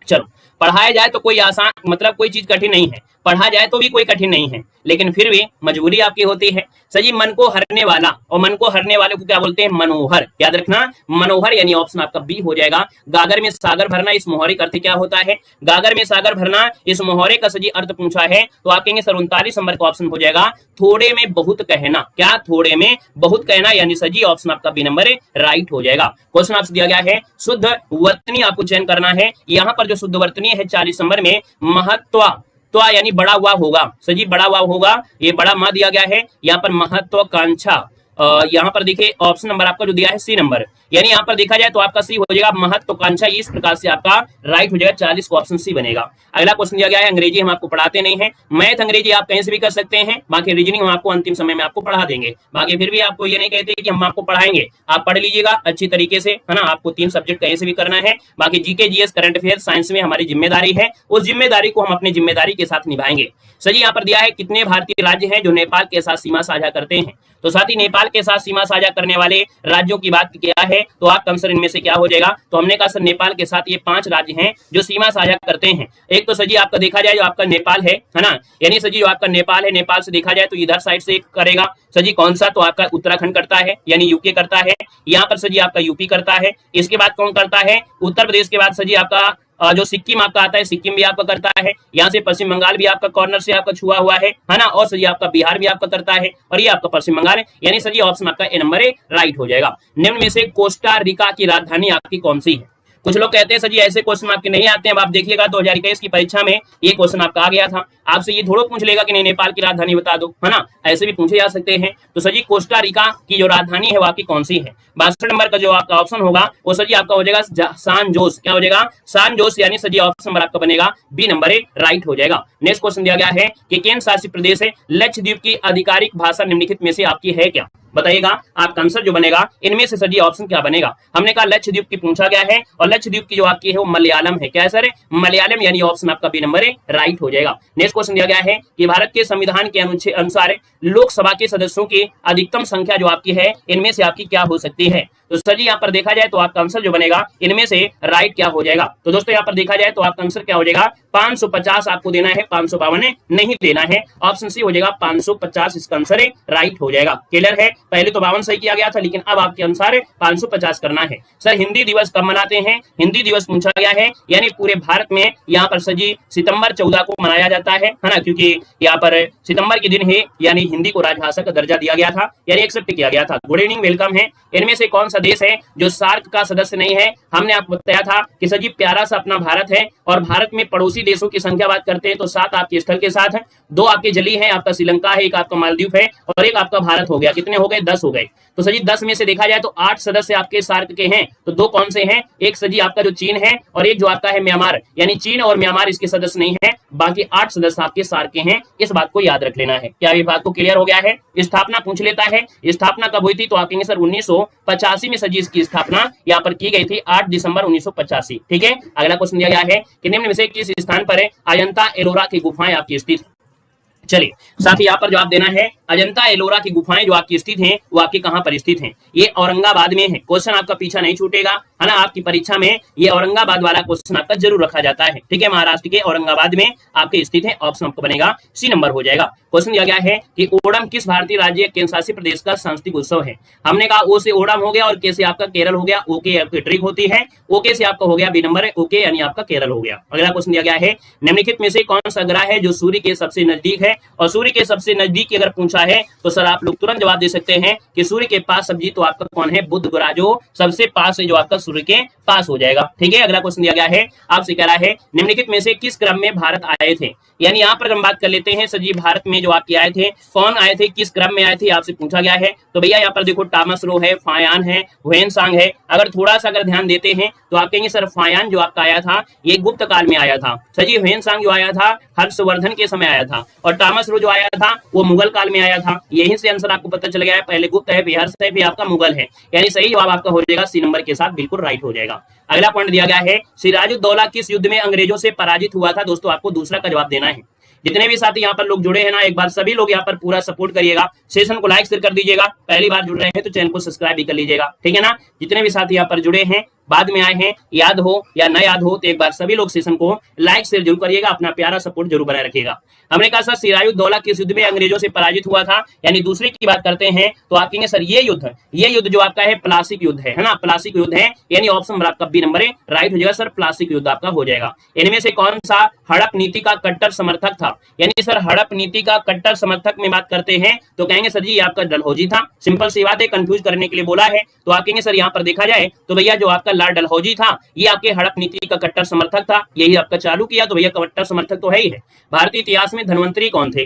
चलो पढ़ाया जाए तो कोई आसान मतलब कोई चीज कठिन नहीं है, पढ़ा जाए तो भी कोई कठिन नहीं है, लेकिन फिर भी मजबूरी आपकी होती है। सही, मन को हरने वाला, और मन को हरने वाले को क्या बोलते हैं, मनोहर, याद रखना मनोहर, यानी ऑप्शन आपका बी हो जाएगा। गागर में सागर भरना, इस मोहरे का अर्थ क्या होता है, गागर में सागर भरना, इस मोहरे का सही अर्थ पूछा है तो आप कहेंगे सर 39 नंबर का ऑप्शन हो जाएगा थोड़े में बहुत कहना। क्या, थोड़े में बहुत कहना, यानी सही ऑप्शन आपका बी नंबर राइट हो जाएगा। क्वेश्चन आपसे दिया गया है शुद्ध वर्तनी आपको चयन करना है। यहाँ पर जो शुद्ध वर्तनी है 40 नंबर में महत्व तो यानी बड़ा हुआ होगा, सही बड़ा हुआ होगा, ये बड़ा मा दिया गया है। यहाँ पर महत्वाकांक्षा, यहाँ पर देखिए ऑप्शन नंबर आपका जो दिया है सी नंबर, यानी यहाँ पर देखा जाए तो आपका सी हो जाएगा महत्वाकांक्षा, इस प्रकार से आपका राइट हो जाएगा, 40 को ऑप्शन सी बनेगा। अगला क्वेश्चन दिया गया है अंग्रेजी हम आपको पढ़ाते नहीं है, मैथ अंग्रेजी आप कहीं से भी कर सकते हैं, बाकी रीजनिंग हम आपको अंतिम समय में आपको पढ़ा देंगे। बाकी फिर भी आपको ये नहीं कहते कि हम आपको पढ़ाएंगे, आप पढ़ लीजिएगा अच्छी तरीके से है ना, आपको 3 सब्जेक्ट कहीं से भी करना है। बाकी GK GS current affair science में हमारी जिम्मेदारी है, उस जिम्मेदारी को हम अपनी जिम्मेदारी के साथ निभाएंगे। सही, यहाँ पर दिया है कितने भारतीय राज्य हैं जो नेपाल के साथ सीमा साझा करते हैं, तो साथ ही नेपाल के साथ सीमा साझा करने वाले राज्यों की बात क्या है, तो आपका आंसर इनमें से क्या हो जाएगा, तो हमने कहा सर नेपाल के साथ ये 5 राज्य हैं जो सीमा साझा करते हैं। एक तो सजी आपका देखा जाए जो आपका नेपाल है ना, यानी सजी जो आपका नेपाल है, नेपाल से देखा जाए तो इधर साइड से करेगा सजी कौन सा, तो आपका उत्तराखंड करता है, यानी यूके करता है। यहाँ पर सजी आपका यूपी करता है। इसके बाद कौन करता है, उत्तर प्रदेश के बाद सजी आपका जो सिक्किम आपका आता है, सिक्किम भी आपका करता है। यहाँ से पश्चिम बंगाल भी आपका कॉर्नर से आपका छुआ हुआ है ना, और सही आपका बिहार भी आपका करता है, और ये आपका पश्चिम बंगाल है, यानी सही ऑप्शन आपका ए नंबर राइट हो जाएगा। निम्न में से कोस्टा रिका की राजधानी आपकी कौन सी है। कुछ लोग कहते हैं सर जी ऐसे क्वेश्चन आपके नहीं आते हैं, अब आप देखिएगा 2021 की परीक्षा में ये क्वेश्चन आपका आ गया था, आपसे ये थोड़ा पूछ लेगा कि नहीं नेपाल की राजधानी बता दो, है ना, ऐसे भी पूछे जा सकते हैं। तो सर जी कोस्टा रिका की जो राजधानी है वो आपकी कौन सी है। 62 नंबर का जो आपका ऑप्शन होगा वो सर जी आपका हो जाएगा सान जोस, क्या हो जाएगा, सान जोस, यानी सर जी ऑप्शन नंबर आपका बनेगा बी नंबर राइट हो जाएगा। नेक्स्ट क्वेश्चन दिया गया है कि केंद्र शासित प्रदेश है लक्षद्वीप की आधिकारिक भाषा निम्नलिखित में से आपकी है क्या, बताइएगा आपका आंसर जो बनेगा इनमें से सर ऑप्शन क्या बनेगा। हमने कहा लक्षद्वीप की पूछा गया है, और लक्षद्वीप की जो आपकी है वो मलयालम है, क्या है सर, मलयालम, यानी ऑप्शन आपका बी नंबर राइट हो जाएगा। नेक्स्ट क्वेश्चन दिया गया है कि भारत के संविधान के अनुसार लोकसभा के सदस्यों की अधिकतम संख्या जो आपकी है इनमें से आपकी क्या हो सकती है। तो सर जी यहाँ पर देखा जाए तो आपका आंसर जो बनेगा इनमें से राइट क्या हो जाएगा। तो दोस्तों यहाँ पर देखा जाए तो आपका आंसर क्या हो जाएगा 550 आपको देना है, 552 नहीं देना है। ऑप्शन सी हो जाएगा 550, इसका आंसर है राइट हो जाएगा। क्लियर है, पहले तो 52 सही किया गया था, लेकिन अब आपके अनुसार 550 करना है। सर हिंदी दिवस कब मनाते हैं? हिंदी दिवस पूछा गया है, यानी पूरे भारत में यहाँ पर सजी सितंबर 14 को मनाया जाता है ना, क्योंकि यहाँ पर सितंबर के दिन है, यानी हिंदी को राजभाषा का दर्जा दिया गया था, यानी एक्सेप्ट किया गया था। गुड इवनिंग, वेलकम है। इनमें से कौन सा देश है जो सार्क का सदस्य नहीं है? हमने आपको बताया था कि सजी प्यारा सा अपना भारत है, और भारत में पड़ोसी देशों की संख्या बात करते हैं तो 7 आपके स्थल के साथ है, 2 आपके जली है, आपका श्रीलंका है, एक आपका मालदीव है, और एक आपका भारत हो गया। कितने हो गए? 10 हो गए। तो सजी 10 में से देखा जाए तो 8 सदस्य आपके सार्क के हैं, तो 2 कौन से हैं? एक सजी आपका जो चीन है, और एक जो आपका है म्यांमार, यानी चीन और म्यांमार इसके सदस्य नहीं है, बाकी 8 सदस्य आपके सार्क के हैं। इस बात को याद रख लेना है। क्या ये बात को क्लियर हो गया है? स्थापना पूछ लेता है, स्थापना कब हुई थी? तो आप कहेंगे सर 1985 में सजी इसकी स्थापना यहाँ पर की गई थी, 8 दिसंबर 1985। ठीक है, अगला क्वेश्चन दिया गया है कि निम्न में से किस स्थान पर अजंता एलोरा की गुफाएं आपकी स्थित? चलिए, साथ ही यहाँ पर जवाब देना है, अजंता एलोरा की गुफाएं जो आपकी स्थित हैं वो आपके कहां पर स्थित हैं? ये औरंगाबाद में है। क्वेश्चन आपका पीछा नहीं छूटेगा, है ना, आपकी परीक्षा में ये औरंगाबाद वाला क्वेश्चन आपका जरूर रखा जाता है। ठीक है, महाराष्ट्र के औरंगाबाद में आपके स्थित है। ऑप्शन आपको बनेगा सी नंबर हो जाएगा। क्वेश्चन दिया गया है कि ओणम किस भारतीय राज्य केंद्र शासित प्रदेश का सांस्कृतिक उत्सव है? हमने कहा ओ से ओणम हो गया, और के से आपका केरल हो गया, ओके आपकी ट्रिक होती है, ओके से आपका हो गया बी नंबर है, ओके यानी आपका केरल हो गया। अगला क्वेश्चन दिया गया है, निम्नलिखित में से कौन सा ग्रह है जो सूर्य के सबसे नजदीक है? और सूर्य के सबसे नजदीक अगर पूछा है तो सर आप लोग तुरंत जवाब दे सकते हैं कि सूर्य के पास सब्जी तो आपका कौन है? बुध ग्रह जो सबसे पास है, जो आपका सूर्य के पास हो जाएगा। ठीक है, अगला क्वेश्चन दिया गया है, आपसे कह रहा है निम्नलिखित में से किस क्रम में भारत आए थे? यानी यहाँ पर हम बात कर लेते हैं सजी भारत में जो आपके आए थे, कौन आए थे, किस क्रम में आए थे, आपसे पूछा गया है। तो भैया यहाँ पर देखो टॉमस रो है, फायान है, ह्वेनसांग है। अगर थोड़ा सा अगर ध्यान देते हैं तो आप कहेंगे सर फायान जो आपका आया था ये गुप्त काल में आया था। सजी ह्वेनसांग जो आया था हर्षवर्धन के समय आया था, और टॉमस रो जो आया था वो मुगल काल में आया था। यहीं से आंसर आपको पता चल गया है, पहले गुप्त है, फिर हर्ष है, फिर आपका मुगल है, यानी सही जवाब आपका हो जाएगा सी नंबर के साथ, बिल्कुल राइट हो जाएगा। अगला पॉइंट दिया गया है, सिराजुद्दौला किस युद्ध में अंग्रेजों से पराजित हुआ था? दोस्तों आपको दूसरा का जवाब देना है। जितने भी साथी यहाँ पर लोग जुड़े हैं ना, एक बार सभी लोग यहाँ पर पूरा सपोर्ट करिएगा, सेशन को लाइक शेयर कर दीजिएगा, पहली बार जुड़ रहे हैं तो चैनल को सब्सक्राइब भी कर लीजिएगा। ठीक है ना, जितने भी साथी यहाँ पर जुड़े हैं, बाद में आए हैं, याद हो या न याद हो, तो एक बार सभी लोग सेशन को लाइक शेयर जरूर करिएगा, अपना प्यारा सपोर्ट जरूर बनाए रखिएगा। हमने कहा सर सिराजुद्दौला किस युद्ध में अंग्रेजों से पराजित हुआ था, यानी दूसरे की बात करते हैं तो आप कहेंगे सर ये युद्ध जो आपका है प्लासिक युद्ध है ना, प्लासिक युद्ध है, यानी ऑप्शन आपका बी नंबर है राइट हो जाएगा सर, प्लासिक युद्ध आपका हो जाएगा। इनमें से कौन सा हड़प नीति का कट्टर समर्थक था? यानी सर हड़प नीति का कट्टर समर्थक में बात करते हैं तो कहेंगे सर जी आपका डलहौजी था। सिंपल सी बात है, कंफ्यूज करने के लिए बोला है, तो आप कहेंगे सर यहाँ पर देखा जाए तो भैया जो आपका लॉर्ड डलहौजी था ये आपके हड़प नीति का कट्टर समर्थक था, यही आपका चालू किया, तो भैया कट्टर समर्थक तो है ही है। भारतीय इतिहास में धन्वंतरी कौन थे?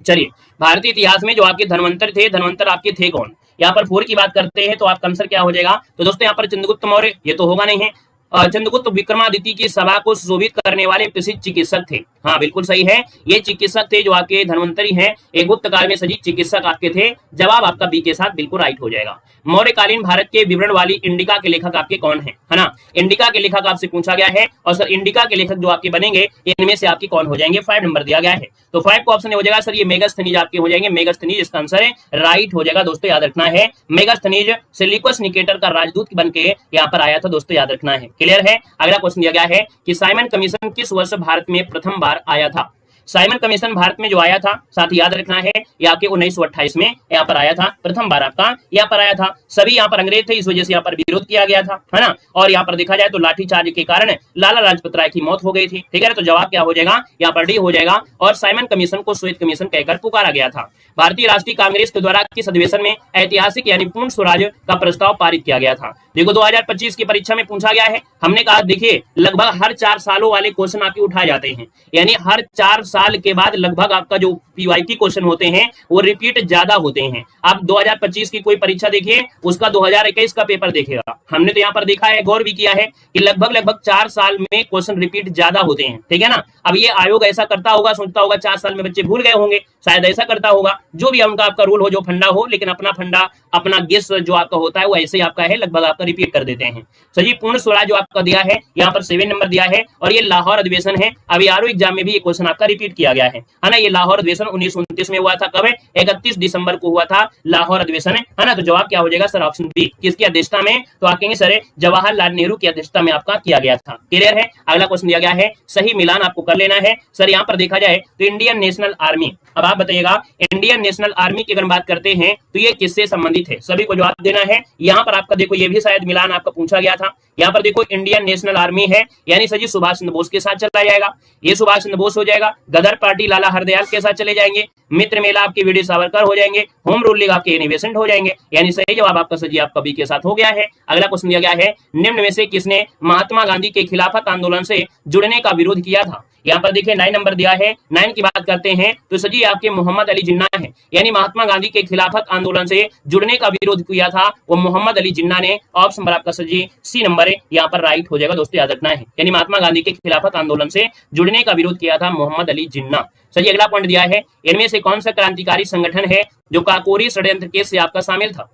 चलिए, भारतीय इतिहास में जो आपके धन्वंतर थे, धन्वंतर आपके थे कौन? यहाँ पर 4 की बात करते हैं तो आपका आंसर क्या हो जाएगा? तो दोस्तों यहाँ पर चंद्रगुप्त मौर्य, ये तो होगा नहीं है। चंद्रगुप्त विक्रमादित्य की सभा को सुशोभित करने वाले प्रसिद्ध चिकित्सक थे। हाँ बिल्कुल सही है, ये चिकित्सक थे जो आपके धन्वंतरी हैं, एक गुप्त काल में सजीव चिकित्सक आपके थे। जवाब आपका बी के साथ बिल्कुल राइट हो जाएगा। मौर्यकालीन भारत के विवरण वाली इंडिका के लेखक आपके कौन है ना, इंडिका के लेखक आपसे पूछा गया है, और सर इंडिका के लेखक जो आपके बनेंगे इनमें से आपके कौन हो जाएंगे? 5 नंबर दिया गया है, तो 5 को ऑप्शन हो जाएगा सर ये मेगास्थनीज आपके हो जाएंगे, मेगास्थनीज इसका आंसर है राइट हो जाएगा। दोस्तों याद रखना है, मेगास्थनीज सेल्यूकस निकेटर का राजदूत बन के यहाँ पर आया था, दोस्तों याद रखना है। क्लियर है, अगला क्वेश्चन दिया गया है कि साइमन कमीशन किस वर्ष भारत में प्रथम बार आया था? साइमन कमीशन भारत में जो आया था, साथ ही याद रखना है ये आपके 1928 में यहाँ पर आया था, प्रथम बार आपका यहाँ पर आया था। सभी यहाँ पर अंग्रेज थे, इस वजह से यहाँ पर विरोध किया गया था, है ना, और यहाँ पर देखा जाए तो लाठीचार्ज के कारण लाला लाजपत राय की मौत हो गई थी। ठीक है, तो जवाब क्या हो जाएगा? यहाँ पर डी हो जाएगा, और साइमन कमीशन को श्वेत कमीशन कहकर पुकारा गया था। भारतीय राष्ट्रीय कांग्रेस के द्वारा किस अधिवेशन में ऐतिहासिक यानी पूर्ण स्वराज का प्रस्ताव पारित किया गया था? देखो 2025 की परीक्षा में पूछा गया है, हमने कहा देखिए लगभग हर 4 सालों वाले क्वेश्चन आपके उठाए जाते हैं, यानी हर 4 साल के बाद लगभग आपका जो पीवाईक्यू क्वेश्चन होते हैं वो रिपीट ज्यादा होते हैं। आप 2025 की कोई परीक्षा देखिए, उसका 2021 का पेपर देखेगा, हमने तो यहाँ पर देखा है, गौर भी किया है कि लगभग 4 साल में क्वेश्चन रिपीट ज्यादा होते हैं। ठीक है ना, अब ये आयोग ऐसा करता होगा, सोचता होगा 4 साल में बच्चे भूल गए होंगे, शायद ऐसा करता होगा, जो भी उनका आपका रूल हो, जो फंडा हो, लेकिन अपना फंडा अपना गेस जो आपका होता है वो ऐसे ही आपका है, लगभग आपका रिपीट कर देते हैं। सही पूर्ण स्वराज जो आपका दिया है यहाँ पर 7 नंबर दिया है, और ये लाहौर अधिवेशन है। अभी आरओ एग्जाम में भी ये क्वेश्चन आपका रिपीट कंप्लीट किया गया है ना। ये लाहौर अधिवेशन 1929 में हुआ था। कब है? 31 दिसंबर को हुआ था लाहौर अधिवेशन है ना। तो जवाब क्या हो जाएगा सर? Option B. किसकी अध्यक्षता में? तो आप कहेंगे सर जवाहरलाल नेहरू की अध्यक्षता में आपका किया गया था। क्लियर है? अगला क्वेश्चन दिया गया है, सही मिलान आपको कर लेना है। सर यहाँ पर देखा जाए तो इंडियन नेशनल आर्मी, अब आप बताइएगा इंडियन नेशनल आर्मी की अगर बात करते हैं तो ये किससे संबंधित है? सभी को जवाब देना है। यहाँ पर आपका देखो ये भी शायद मिलान आपका पूछा गया था। यहाँ पर देखो इंडियन नेशनल आर्मी है यानी सर जी सुभाष चंद्र बोस के साथ चला जाएगा। ये सुभाष चंद्र बोस हो जाएगा। गदर पार्टी लाला हरदयाल के साथ चले जाएंगे। मित्र मेला आपके वीडी सावरकर हो जाएंगे। होम रूल लीग आपके एनी बेसेंट हो जाएंगे। यानी सही जवाब आपका सर जी आपका बी के साथ हो गया है। अगला क्वेश्चन दिया गया है, निम्न में से किसने महात्मा गांधी के खिलाफत आंदोलन से जुड़ने का विरोध किया था? यहाँ पर देखिए 9 नंबर दिया है। 9 की बात करते हैं तो सर जी आपके मोहम्मद अली जिन्ना है। यानी महात्मा गांधी के खिलाफत आंदोलन से जुड़ने का विरोध किया था वो मोहम्मद अली जिन्ना ने। ऑप्शन नंबर आपका सर जी सी नंबर है, यहाँ पर राइट हो जाएगा दोस्तों, याद रखना है। यानी महात्मा गांधी के खिलाफत आंदोलन से जुड़ने का विरोध किया था मोहम्मद अली जिन्ना। सर जी अगला पॉइंट दिया है, इनमें से कौन सा क्रांतिकारी संगठन है जो काकोरी षड्यंत्र केस से आपका शामिल था?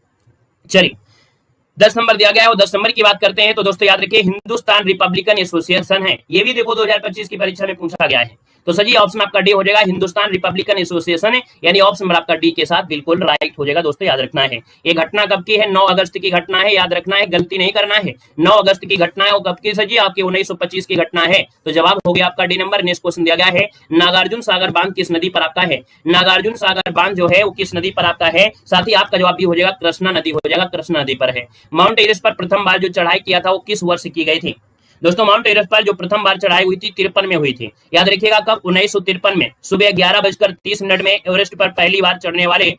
चलिए 10 नंबर दिया गया है और 10 नंबर की बात करते हैं तो दोस्तों याद रखिए हिंदुस्तान रिपब्लिकन एसोसिएशन है। ये भी देखो 2025 की परीक्षा में पूछा गया है। तो सर जी ऑप्शन आपका डी हो जाएगा, हिंदुस्तान रिपब्लिकन एसोसिएशन है। यानी ऑप्शन नंबर आपका डी के साथ बिल्कुल राइट हो जाएगा दोस्तों, याद रखना है। ये घटना कब की है? 9 अगस्त की घटना है, याद रखना है, गलती नहीं करना है। 9 अगस्त की घटना है और कब की सर जी? आपकी 1925 की घटना है। तो जवाब हो गया आपका डी नंबर। नेक्स्ट क्वेश्चन दिया गया है, नागार्जुन सागर बांध किस नदी पर आपका है? नागार्जुन सागर बांध जो है वो किस नदी पर आपका है? साथ ही आपका जवाब भी हो जाएगा कृष्णा नदी हो जाएगा, कृष्णा नदी पर है। माउंट एवरेस्ट पर प्रथम बार जो चढ़ाई किया था वो किस वर्ष की गई थी? दोस्तों माउंट एवरेस्ट पर जो प्रथम बार चढ़ाई हुई थी 53 में हुई थी। याद रखिएगा कब? 1953 में सुबह 11:30 में एवरेस्ट पर पहली बार चढ़ने वाले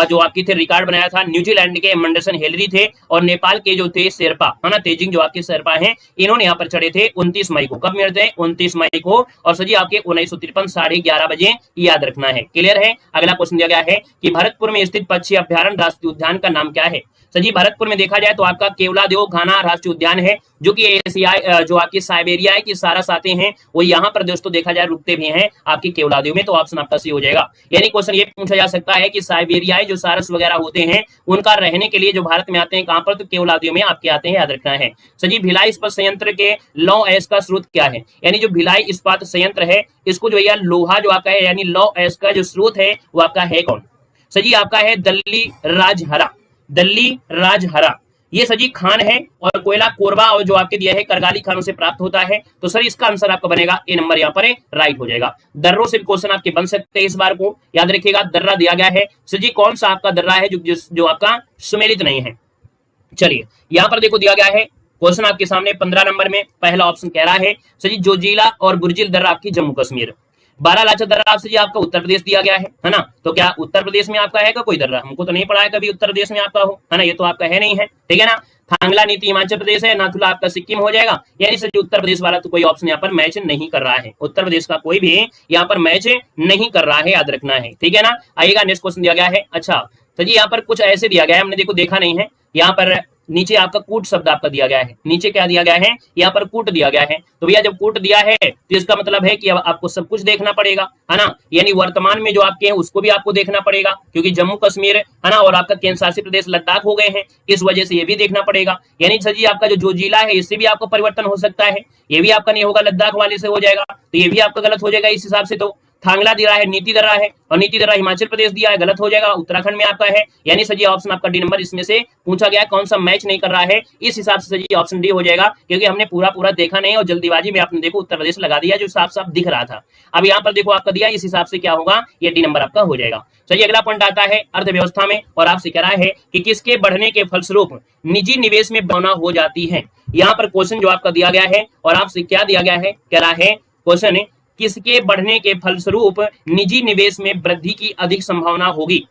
जो आपकी थे रिकॉर्ड बनाया था न्यूजीलैंड के मंडरसन हेलरी थे और नेपाल के जो थे शेरपा है ना, तेजिंग जो आपके शेरपा हैं, इन्होंने यहाँ पर चढ़े थे 29 मई को। कब मिलते हैं? 29 मई को। और सर जी आपके 1953 11:30 बजे, याद रखना है। क्लियर है? अगला क्वेश्चन दिया गया है कि भरतपुर में स्थित पक्षी अभ्यारण्य राष्ट्रीय उद्यान का नाम क्या है? सर जी भरतपुर में देखा जाए तो आपका केवलादेव घाना राष्ट्रीय उद्यान है जो कि एशिया जो आपकी साइबेरिया है कि सारस आते हैं वो यहाँ पर दोस्तों देखा जाए रुकते भी हैं आपकी केवलादेव में। तो ऑप्शन आपका सी हो जाएगा। यानी क्वेश्चन ये पूछा जा सकता है कि साइबेरिया जो सारस वगैरह होते हैं उनका रहने के लिए जो भारत में आते हैं कहां पर? तो केवलादेव में आपके आते हैं, याद रखना है। सर जी भिलाई इस्पात संयंत्र के लौ एस का स्रोत क्या है? यानी जो भिलाई इस्पात संयंत्र है इसको जो है लोहा जो आपका है यानी लौ एस का जो स्रोत है वो आपका है कौन? सर जी आपका है दल्ली राजहरा। दल्ली राजहरा ये सजी खान है और कोयला कोरबा और जो आपके दिया है करगाली खानों से प्राप्त होता है। तो सर इसका आंसर आपका बनेगा ए नंबर, यहाँ पर राइट हो जाएगा। दर्रों से क्वेश्चन आपके बन सकते हैं इस बार को, याद रखिएगा। दर्रा दिया गया है सर जी, कौन सा आपका दर्रा है जो आपका सुमेलित नहीं है? चलिए यहाँ पर देखो दिया गया है क्वेश्चन आपके सामने 15 नंबर में पहला ऑप्शन कह रहा है सर जी जोजिला और बुर्जिल दर्रा आपकी जम्मू कश्मीर। बारालाचा दर्रा आपसे जी आपका उत्तर प्रदेश दिया गया है ना। तो क्या उत्तर प्रदेश में आपका है का कोई दर्रा? हमको तो नहीं पड़ा है कभी उत्तर प्रदेश में आपका हो, है ना। ये तो आपका है नहीं है, ठीक है ना। थांगला नीति हिमाचल प्रदेश है, नाथुला आपका सिक्किम हो जाएगा। यानी सर उत्तर प्रदेश वाला तो कोई ऑप्शन यहाँ पर मैच नहीं कर रहा है। उत्तर प्रदेश का कोई भी यहाँ पर मैच नहीं कर रहा है, याद रखना है, ठीक है ना। आइएगा नेक्स्ट क्वेश्चन दिया गया है। अच्छा सर जी यहाँ पर कुछ ऐसे दिया गया है, हमने देखो देखा नहीं है। यहाँ पर नीचे आपका कूट शब्द आपका दिया गया है। नीचे क्या दिया गया है? यहाँ पर कूट दिया गया है। तो भैया जब कूट दिया है तो इसका मतलब है कि अब आपको सब कुछ देखना पड़ेगा, है ना। यानी वर्तमान में जो आपके हैं उसको भी आपको देखना पड़ेगा क्योंकि जम्मू कश्मीर है ना और आपका केंद्र शासित प्रदेश लद्दाख हो गए हैं, इस वजह से ये भी देखना पड़ेगा। यानी सर जी आपका जो जिला है इससे भी आपको परिवर्तन हो सकता है। ये भी आपका नहीं होगा, लद्दाख वाले से हो जाएगा, तो ये भी आपका गलत हो जाएगा इस हिसाब से। तो थांगला दिया है, नीति दर्रा है और नीति दर्रा हिमाचल प्रदेश दिया है, गलत हो जाएगा, उत्तराखंड में आपका है। यानी सर जी ऑप्शन आपका डी नंबर इसमें से पूछा गया कौन सा मैच नहीं कर रहा है, इस हिसाब से सर जी ऑप्शन डी हो जाएगा क्योंकि हमने पूरा देखा नहीं और जल्दीबाजी में आपने देखो उत्तर प्रदेश लगा दिया जो साफ साफ दिख रहा था। अब यहाँ पर देखो आपका दिया, इस हिसाब से क्या होगा? ये डी नंबर आपका हो जाएगा। सर अगला पॉइंट आता है अर्थव्यवस्था में और आपसे कह रहा है कि किसके बढ़ने के फलस्वरूप निजी निवेश में भावना हो जाती है। यहाँ पर क्वेश्चन जो आपका दिया गया है और आपसे क्या दिया गया है, कह रहा है क्वेश्चन किसके बढ़ने के फलस्वरूप निजी निवेश में वृद्धि की अधिक संभावना होगी।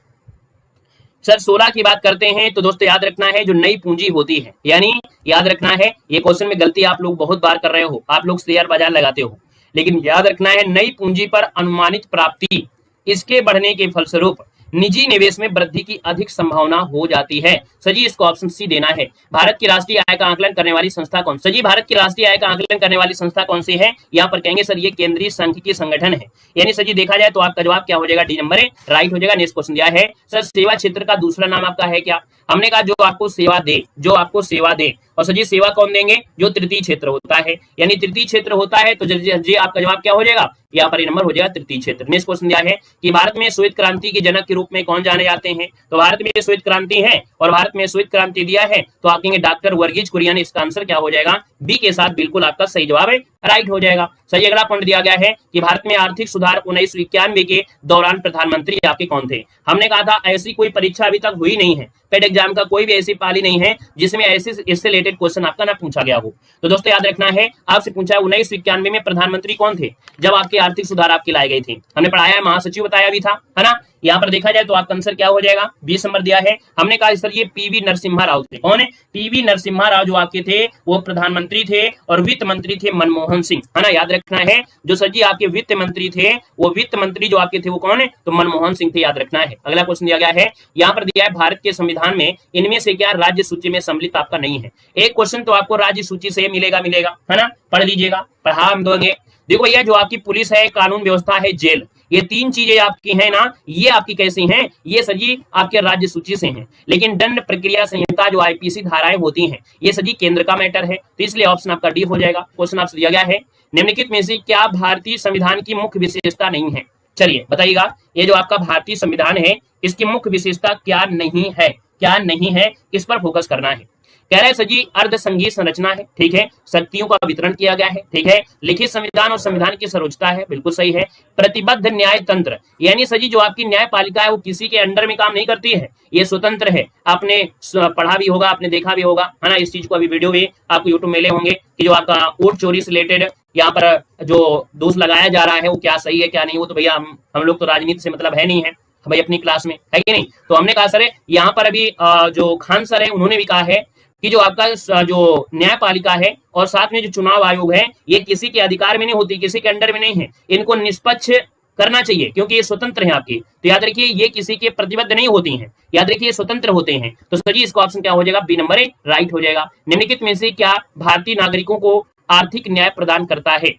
सर 16 की बात करते हैं तो दोस्तों याद रखना है जो नई पूंजी होती है, यानी याद रखना है ये क्वेश्चन में गलती आप लोग बहुत बार कर रहे हो, आप लोग शेयर बाजार लगाते हो, लेकिन याद रखना है नई पूंजी पर अनुमानित प्राप्ति इसके बढ़ने के फलस्वरूप निजी निवेश में वृद्धि की अधिक संभावना हो जाती है। सजी इसको ऑप्शन सी देना है। भारत की राष्ट्रीय आय का आकलन करने वाली संस्था कौन? सजी भारत की राष्ट्रीय आय का आकलन करने वाली संस्था कौन सी है? यहाँ पर कहेंगे सर ये केंद्रीय सांख्यिकी संगठन है। यानी सजी देखा जाए तो आपका जवाब क्या हो जाएगा? डी नंबर राइट हो जाएगा। नेक्स्ट क्वेश्चन दिया है सर सेवा क्षेत्र का दूसरा नाम आपका है क्या? हमने कहा जो आपको सेवा दे, जो आपको सेवा दे। और सर जी सेवा कौन देंगे? जो तृतीय क्षेत्र होता है, यानी तृतीय क्षेत्र होता है तो जी आपका जवाब क्या हो जाएगा? यहाँ पर ये नंबर हो जाएगा तृतीय क्षेत्र। नेक्स्ट क्वेश्चन दिया है कि भारत में श्वेत क्रांति के जनक के रूप में कौन जाने जाते हैं? तो भारत में श्वेत क्रांति है और भारत में श्वेत क्रांति दिया है तो आप कहेंगे डॉक्टर वर्गीज कुरियन। इसका आंसर क्या हो जाएगा? बी के साथ बिल्कुल आपका सही जवाब है, राइट हो जाएगा। सही अगला पॉइंट दिया गया है कि भारत में आर्थिक सुधार 1991 के दौरान प्रधानमंत्री आपके कौन थे? हमने कहा था ऐसी कोई परीक्षा अभी तक हुई नहीं है, पेड एग्जाम का कोई भी ऐसी पाली नहीं है जिसमें ऐसे इससे रिलेटेड क्वेश्चन आपका ना पूछा गया हो। तो दोस्तों याद रखना है, आपसे पूछा है 1991 में प्रधानमंत्री कौन थे जब आपके आर्थिक सुधार आपके लाए गए थे? हमने पढ़ाया है, महासचिव बताया भी था, है ना। यहाँ पर देखा जाए तो आपका आंसर क्या हो जाएगा? 20 नंबर दिया है। हमने कहा सर ये पीवी नरसिम्हा राव थे। कौन है? पीवी नरसिम्हा राव जो आपके थे वो प्रधानमंत्री थे और वित्त मंत्री थे मनमोहन सिंह, है ना। याद रखना है जो सर जी आपके वित्त मंत्री थे वो वित्त मंत्री जो आपके थे वो कौन है? तो मनमोहन सिंह थे, याद रखना है। अगला क्वेश्चन दिया गया है, यहाँ पर दिया है भारत के संविधान में इनमें से क्या राज्य सूची में सम्मिलित आपका नहीं है? एक क्वेश्चन तो आपको राज्य सूची से मिलेगा, है ना, पढ़ लीजिएगा, पढ़ा हम दोगे। देखो यह जो आपकी पुलिस है, कानून व्यवस्था है, जेल, ये तीन चीजें आपकी हैं ना, ये आपकी कैसी हैं? ये सजी आपके राज्य सूची से हैं। लेकिन दंड प्रक्रिया संहिता जो आईपीसी धाराएं होती हैं ये सजी केंद्र का मैटर है, तो इसलिए ऑप्शन आपका डी हो जाएगा। क्वेश्चन आपसे दिया गया है निम्नलिखित में से क्या भारतीय संविधान की मुख्य विशेषता नहीं है? चलिए बताइएगा, ये जो आपका भारतीय संविधान है इसकी मुख्य विशेषता क्या नहीं है? क्या नहीं है, इस पर फोकस करना है। कह रहे सजी अर्ध संघीय संरचना है, ठीक है, शक्तियों का वितरण किया गया है, ठीक है, लिखित संविधान और संविधान की सर्वोच्चता है, बिल्कुल सही है। प्रतिबद्ध न्याय तंत्र, यानी सजी जो आपकी न्यायपालिका है वो किसी के अंडर में काम नहीं करती है, ये स्वतंत्र है। आपने पढ़ा भी होगा, आपने देखा भी होगा, है ना, इस चीज को अभी वीडियो भी आपको यूट्यूब मिले होंगे कि जो आपका वोट चोरी से रिलेटेड यहाँ पर जो दोष लगाया जा रहा है वो क्या सही है क्या नहीं, वो तो भैया हम लोग तो राजनीति से मतलब है नहीं है भाई अपनी क्लास में, है कि नहीं। तो हमने कहा सर यहाँ पर अभी जो खान सर है उन्होंने भी कहा है कि जो आपका जो न्यायपालिका है और साथ में जो चुनाव आयोग है ये किसी के अधिकार में नहीं होती, किसी के अंडर में नहीं है, इनको निष्पक्ष करना चाहिए क्योंकि ये स्वतंत्र है आपकी। तो याद रखिए ये किसी के प्रतिबद्ध नहीं होती हैं, याद रखिए ये स्वतंत्र होते हैं। तो सही इसका ऑप्शन क्या हो जाएगा? बी नंबर राइट हो जाएगा। निम्नलिखित में से क्या भारतीय नागरिकों को आर्थिक न्याय प्रदान करता है?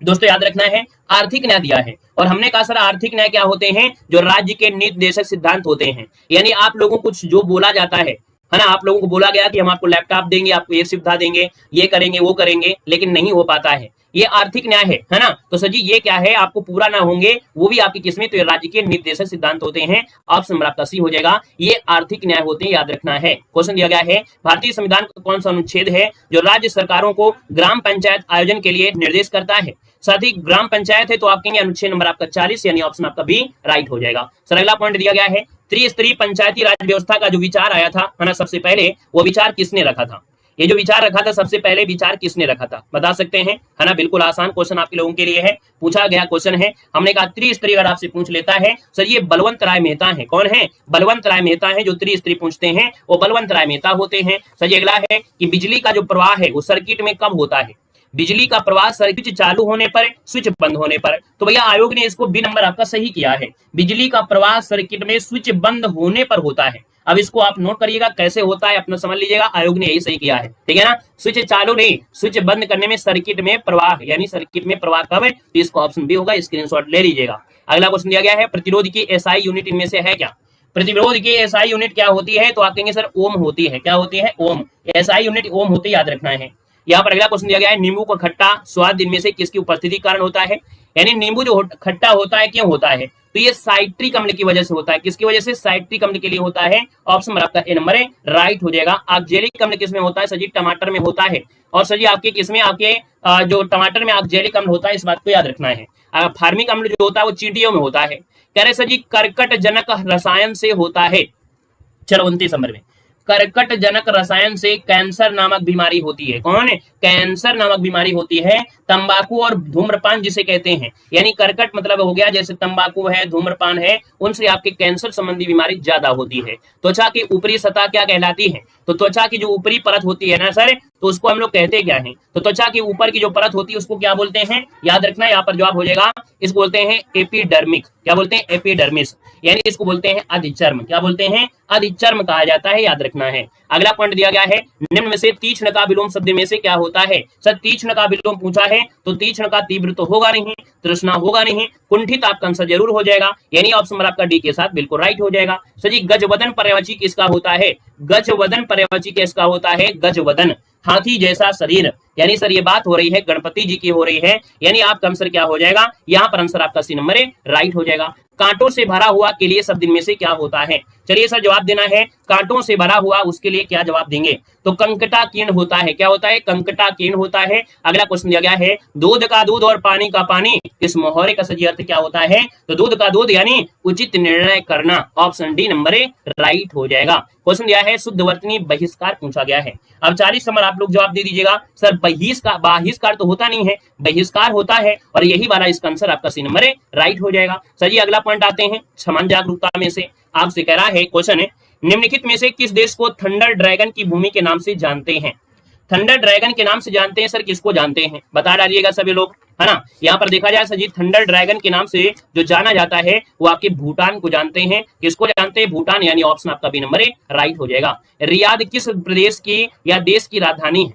दोस्तों याद रखना है आर्थिक न्याय दिया है और हमने कहा सर आर्थिक न्याय क्या होते हैं? जो राज्य के नीति निर्देशक सिद्धांत होते हैं, यानी आप लोगों को कुछ जो बोला जाता है ना, आप लोगों को बोला गया कि हम आपको लैपटॉप देंगे, आपको ये सुविधा देंगे, ये करेंगे वो करेंगे, लेकिन नहीं हो पाता है, ये आर्थिक न्याय है ना। तो सर जी ये क्या है? आपको पूरा ना होंगे वो भी आपकी किस्में, तो ये राज्य के निर्देशक सिद्धांत होते हैं। ऑप्शन नंबर आपका सी हो जाएगा, ये आर्थिक न्याय होते हैं, याद रखना है। क्वेश्चन दिया गया है भारतीय संविधान का कौन सा अनुच्छेद है जो राज्य सरकारों को ग्राम पंचायत आयोजन के लिए निर्देश करता है? साथ ही ग्राम पंचायत है तो आप कहेंगे अनुच्छेद नंबर आपका 40, यानी ऑप्शन आपका बी राइट हो जाएगा। सर अगला पॉइंट दिया गया है त्रिस्तरीय पंचायती राज व्यवस्था का जो विचार आया था, है ना, सबसे पहले वो विचार किसने रखा था? ये जो विचार रखा था सबसे पहले विचार किसने रखा था? बता सकते हैं, है ना, बिल्कुल आसान क्वेश्चन आपके लोगों के लिए है, पूछा गया क्वेश्चन है। हमने कहा त्रिस्तरीय अगर आपसे पूछ लेता है सर ये बलवंत राय मेहता है। कौन है? बलवंत राय मेहता है, जो त्रिस्तरीय पूछते हैं वो बलवंत राय मेहता होते हैं। सर अगला है कि बिजली का जो प्रवाह है वो सर्किट में कब होता है? बिजली का प्रवाह सर्किट चालू होने पर, स्विच बंद होने पर। तो भैया आयोग ने इसको बी नंबर आपका सही किया है, बिजली का प्रवाह सर्किट में स्विच बंद होने पर होता है। अब इसको आप नोट करिएगा कैसे होता है, अपना समझ लीजिएगा, आयोग ने यही सही किया है, ठीक है ना। स्विच चालू नहीं, स्विच बंद करने में सर्किट में प्रवाह, यानी सर्किट में प्रवाह कब है? तो इसको ऑप्शन बी होगा, स्क्रीनशॉट ले लीजिएगा। अगला क्वेश्चन दिया गया है प्रतिरोध की एसआई यूनिट इनमें से है क्या? प्रतिरोध की एसआई यूनिट क्या होती है? तो आप कहेंगे सर ओम होती है। क्या होती है? ओम। एसआई यूनिट ओम होती है, याद रखना है। यहाँ पर अगला क्वेश्चन दिया गया है नींबू का खट्टा स्वाद इनमें से किसकी उपस्थिति कारण होता है? यानी नींबू जो खट्टा होता है क्यों होता है? तो ये साइट्रिक अम्ल की वजह से होता है। किसकी वजह से? साइट्रिक अम्ल के लिए होता है। ऑप्शन आपका ए नंबर है राइट हो जाएगा। ऑक्जेलिक अम्ल किसमें होता है? सर जी टमाटर में होता है। और सर जी आपके किसमें? आपके जो टमाटर में ऑक्जेलिक अम्ल होता है, इस बात को याद रखना है। फार्मिक अम्ल जो होता है वो चींटियों में होता है। कह रहे सर जी कर्कट जनक रसायन से होता है। चलो 29 नंबर में कर्कट जनक रसायन से कैंसर नामक बीमारी होती है। कौन है? कैंसर नामक बीमारी होती है। तंबाकू और धूम्रपान जिसे कहते हैं, यानी कर्कट मतलब हो गया जैसे तंबाकू है, धूम्रपान है, उनसे आपके कैंसर संबंधी बीमारी ज्यादा होती है। त्वचा की ऊपरी सतह क्या कहलाती है? तो त्वचा की जो ऊपरी परत होती है ना सर, तो उसको हम लोग कहते क्या है? तो त्वचा की ऊपर की जो परत होती है उसको क्या बोलते हैं? याद रखना, यहाँ पर जवाब हो जाएगा, इसको बोलते हैं एपिडर्मिक। क्या बोलते हैं? एपिडर्मिस, यानी इसको बोलते हैं अधिचर्म। क्या बोलते हैं? अधिचर्म कहा जाता है, याद रखना है। अगला पॉइंट दिया गया है निम्न में से तीक्ष्ण का विलोम शब्द में से क्या होता है? सर तीक्ष्ण का विलोम पूछा है तो तीक्ष्ण का तीव्र तो होगा नहीं, तृष्णा होगा नहीं, कुंठित आपका आंसर जरूर हो जाएगा, यानी ऑप्शन नंबर आपका डी के साथ बिल्कुल राइट हो जाएगा। सर जी गजवदन पर्यायवाची किसका होता है? गजवदन पर्यायवाची किसका होता है? गजवदन, हाथी जैसा शरीर, यानी सर ये बात हो रही है गणपति जी की हो रही है, यानी आपका आंसर क्या हो जाएगा, यहाँ पर आंसर आपका सी नंबर है, राइट हो जाएगा। कांटों से भरा हुआ के लिए शब्द इनमें से क्या होता है? चलिए सर जवाब देना है, कांटों से भरा हुआ उसके लिए क्या जवाब देंगे? तो कंकटाकीर्ण होता है। क्या होता है? कंकटाकीर्ण होता है। अगला क्वेश्चन दिया गया है, दूध का दूध और पानी का पानी, इस मोहरे का सही अर्थ क्या होता है? तो दूध का दूध यानी उचित निर्णय करना, option D number A right हो जाएगा। क्वेश्चन दिया है शुद्ध वर्तनी बहिष्कार पूछा गया है। अब 40 नंबर आप लोग जवाब दे दीजिएगा। सर बहिष्कार तो होता नहीं है, बहिष्कार होता है, और यही वाला इसका आंसर आपका सी नंबर है, राइट हो जाएगा। सर जी अगला पॉइंट आते हैं समान जागरूकता में से, आपसे कह रहा है क्वेश्चन है, निम्नलिखित में से किस देश को थंडर ड्रैगन की भूमि के नाम से जानते हैं? थंडर ड्रैगन के नाम से जानते हैं सर, किसको जानते हैं बता डालिएगा सभी लोग, है ना। यहाँ पर देखा जाए सर जी, थंडर ड्रैगन के नाम से जो जाना जाता है वो आपके भूटान को जानते हैं। किसको जानते हैं? भूटान, यानी ऑप्शन आपका बी नंबर है, राइट हो जाएगा। रियाद किस प्रदेश की या देश की राजधानी है?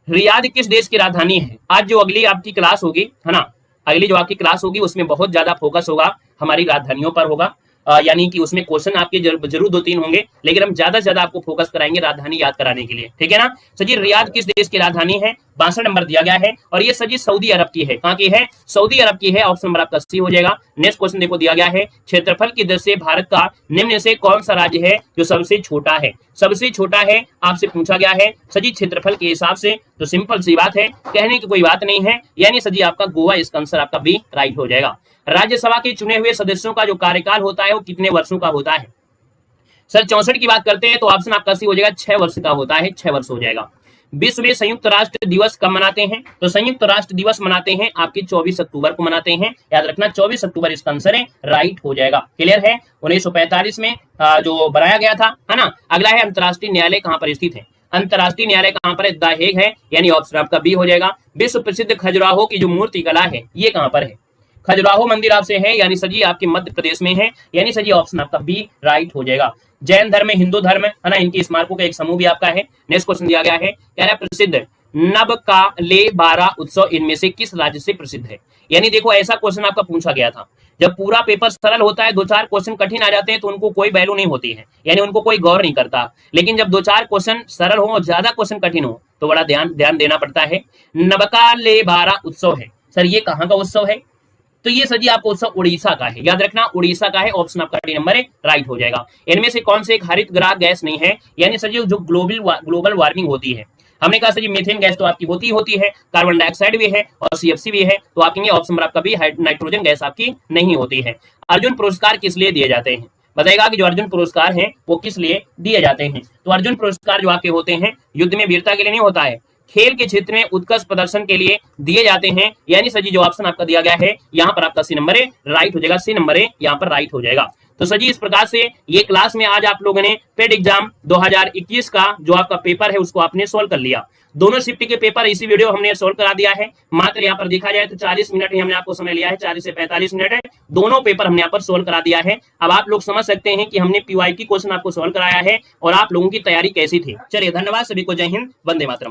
रियाद किस देश की राजधानी है? आज जो अगली आपकी क्लास होगी, है ना, अगली जो आपकी क्लास होगी उसमें बहुत ज्यादा फोकस होगा हमारी राजधानियों पर होगा, यानी कि उसमें क्वेश्चन आपके जरूर 2-3 होंगे, लेकिन हम ज्यादा से ज्यादा आपको फोकस कराएंगे राजधानी याद कराने के लिए, ठीक है ना। सजी रियाद किस देश की राजधानी है? 62 नंबर दिया गया है, और ये सजी सऊदी अरब की है। कहाँ की है? सऊदी अरब की है, ऑप्शन नंबर आपका सी हो जाएगा। नेक्स्ट क्वेश्चन देखो दिया गया है, क्षेत्रफल की दृष्टि से भारत का निम्न से कौन सा राज्य है जो सबसे छोटा है? सबसे छोटा है आपसे पूछा गया है सजी क्षेत्रफल के हिसाब से, तो सिंपल सी बात है, कहने की कोई बात नहीं है, यानी सजी आपका गोवा, इसका आंसर आपका बी राइट हो जाएगा। राज्यसभा के चुने हुए सदस्यों का जो कार्यकाल होता है वो कितने वर्षों का होता है? सर 64 की बात करते हैं तो ऑप्शन आपका सी हो जाएगा, 6 वर्ष का होता है, 6 वर्ष हो जाएगा। विश्व में संयुक्त राष्ट्र दिवस कब मनाते हैं? तो संयुक्त राष्ट्र दिवस मनाते हैं आपके 24 अक्टूबर को मनाते हैं, याद रखना 24 अक्टूबर इसका आंसर है, राइट हो जाएगा। क्लियर है? 1945 में जो बनाया गया था, है ना। अगला है अंतर्राष्ट्रीय न्यायालय कहाँ पर स्थित है? अंतर्राष्ट्रीय न्यायालय कहाँ पर है? द हेग है, यानी ऑप्शन आपका बी हो जाएगा। विश्व प्रसिद्ध खजुराहो की जो मूर्ति कला है ये कहाँ पर है? खजुराहो मंदिर आपसे है, यानी सजी आपके मध्य प्रदेश में है, यानी सजी ऑप्शन आपका बी राइट हो जाएगा। जैन धर्म में हिंदू धर्म है ना, इनकी स्मारकों का एक समूह भी आपका है। नेक्स्ट क्वेश्चन दिया गया है, कह रहा है प्रसिद्ध नबकालेबारा उत्सव इनमें से किस राज्य से प्रसिद्ध है? यानी देखो ऐसा क्वेश्चन आपका पूछा गया था, जब पूरा पेपर सरल होता है 2-4 क्वेश्चन कठिन आ जाते हैं तो उनको कोई वैल्यू नहीं होती है, यानी उनको कोई गौर नहीं करता, लेकिन जब 2-4 क्वेश्चन सरल हो और ज्यादा क्वेश्चन कठिन हो तो बड़ा ध्यान देना पड़ता है। नबकालेबारा उत्सव है सर, ये कहाँ का उत्सव है? तो ये सजी आपको उत्सव उड़ीसा का है, याद रखना उड़ीसा का है, ऑप्शन आपका डी नंबर है, राइट हो जाएगा। इनमें से कौन से एक हरित ग्राह गैस नहीं है? यानी सजी जो ग्लोबल वार्मिंग होती है, हमने कहा सर मीथेन गैस तो आपकी होती है, कार्बन डाइऑक्साइड भी है और सीएफसी भी है, तो आपके ऑप्शन नंबर आपका भी नाइट्रोजन गैस आपकी नहीं होती है। अर्जुन पुरस्कार किस लिए दिए जाते हैं? बताएगा कि जो अर्जुन पुरस्कार हैं वो किस लिए दिए जाते हैं? तो अर्जुन पुरस्कार जो आपके होते हैं युद्ध में वीरता के लिए नहीं होता है, खेल के क्षेत्र में उत्कृष्ट प्रदर्शन के लिए दिए जाते हैं, यानी सजी जो ऑप्शन आपका दिया गया है यहाँ पर आपका सी नंबर है, राइट हो जाएगा। सी नंबर है यहाँ पर राइट हो जाएगा। तो सजी इस प्रकार से ये क्लास में आज आप लोगों ने पेड एग्जाम 2021 का जो आपका पेपर है उसको आपने सोल्व कर लिया। दोनों शिफ्ट के पेपर इसी वीडियो हमने सोल्व करा दिया है। मात्र यहाँ पर देखा जाए तो 40 मिनट ही हमने आपको समय लिया है, 40 से 45 मिनट है, दोनों पेपर हमने यहाँ पर सोल्व करा दिया है। अब आप लोग समझ सकते हैं कि हमने पीवाई की क्वेश्चन आपको सोल्व कराया है और आप लोगों की तैयारी कैसी थी। चलिए धन्यवाद सभी को, जय हिंद, वंदे मातरम।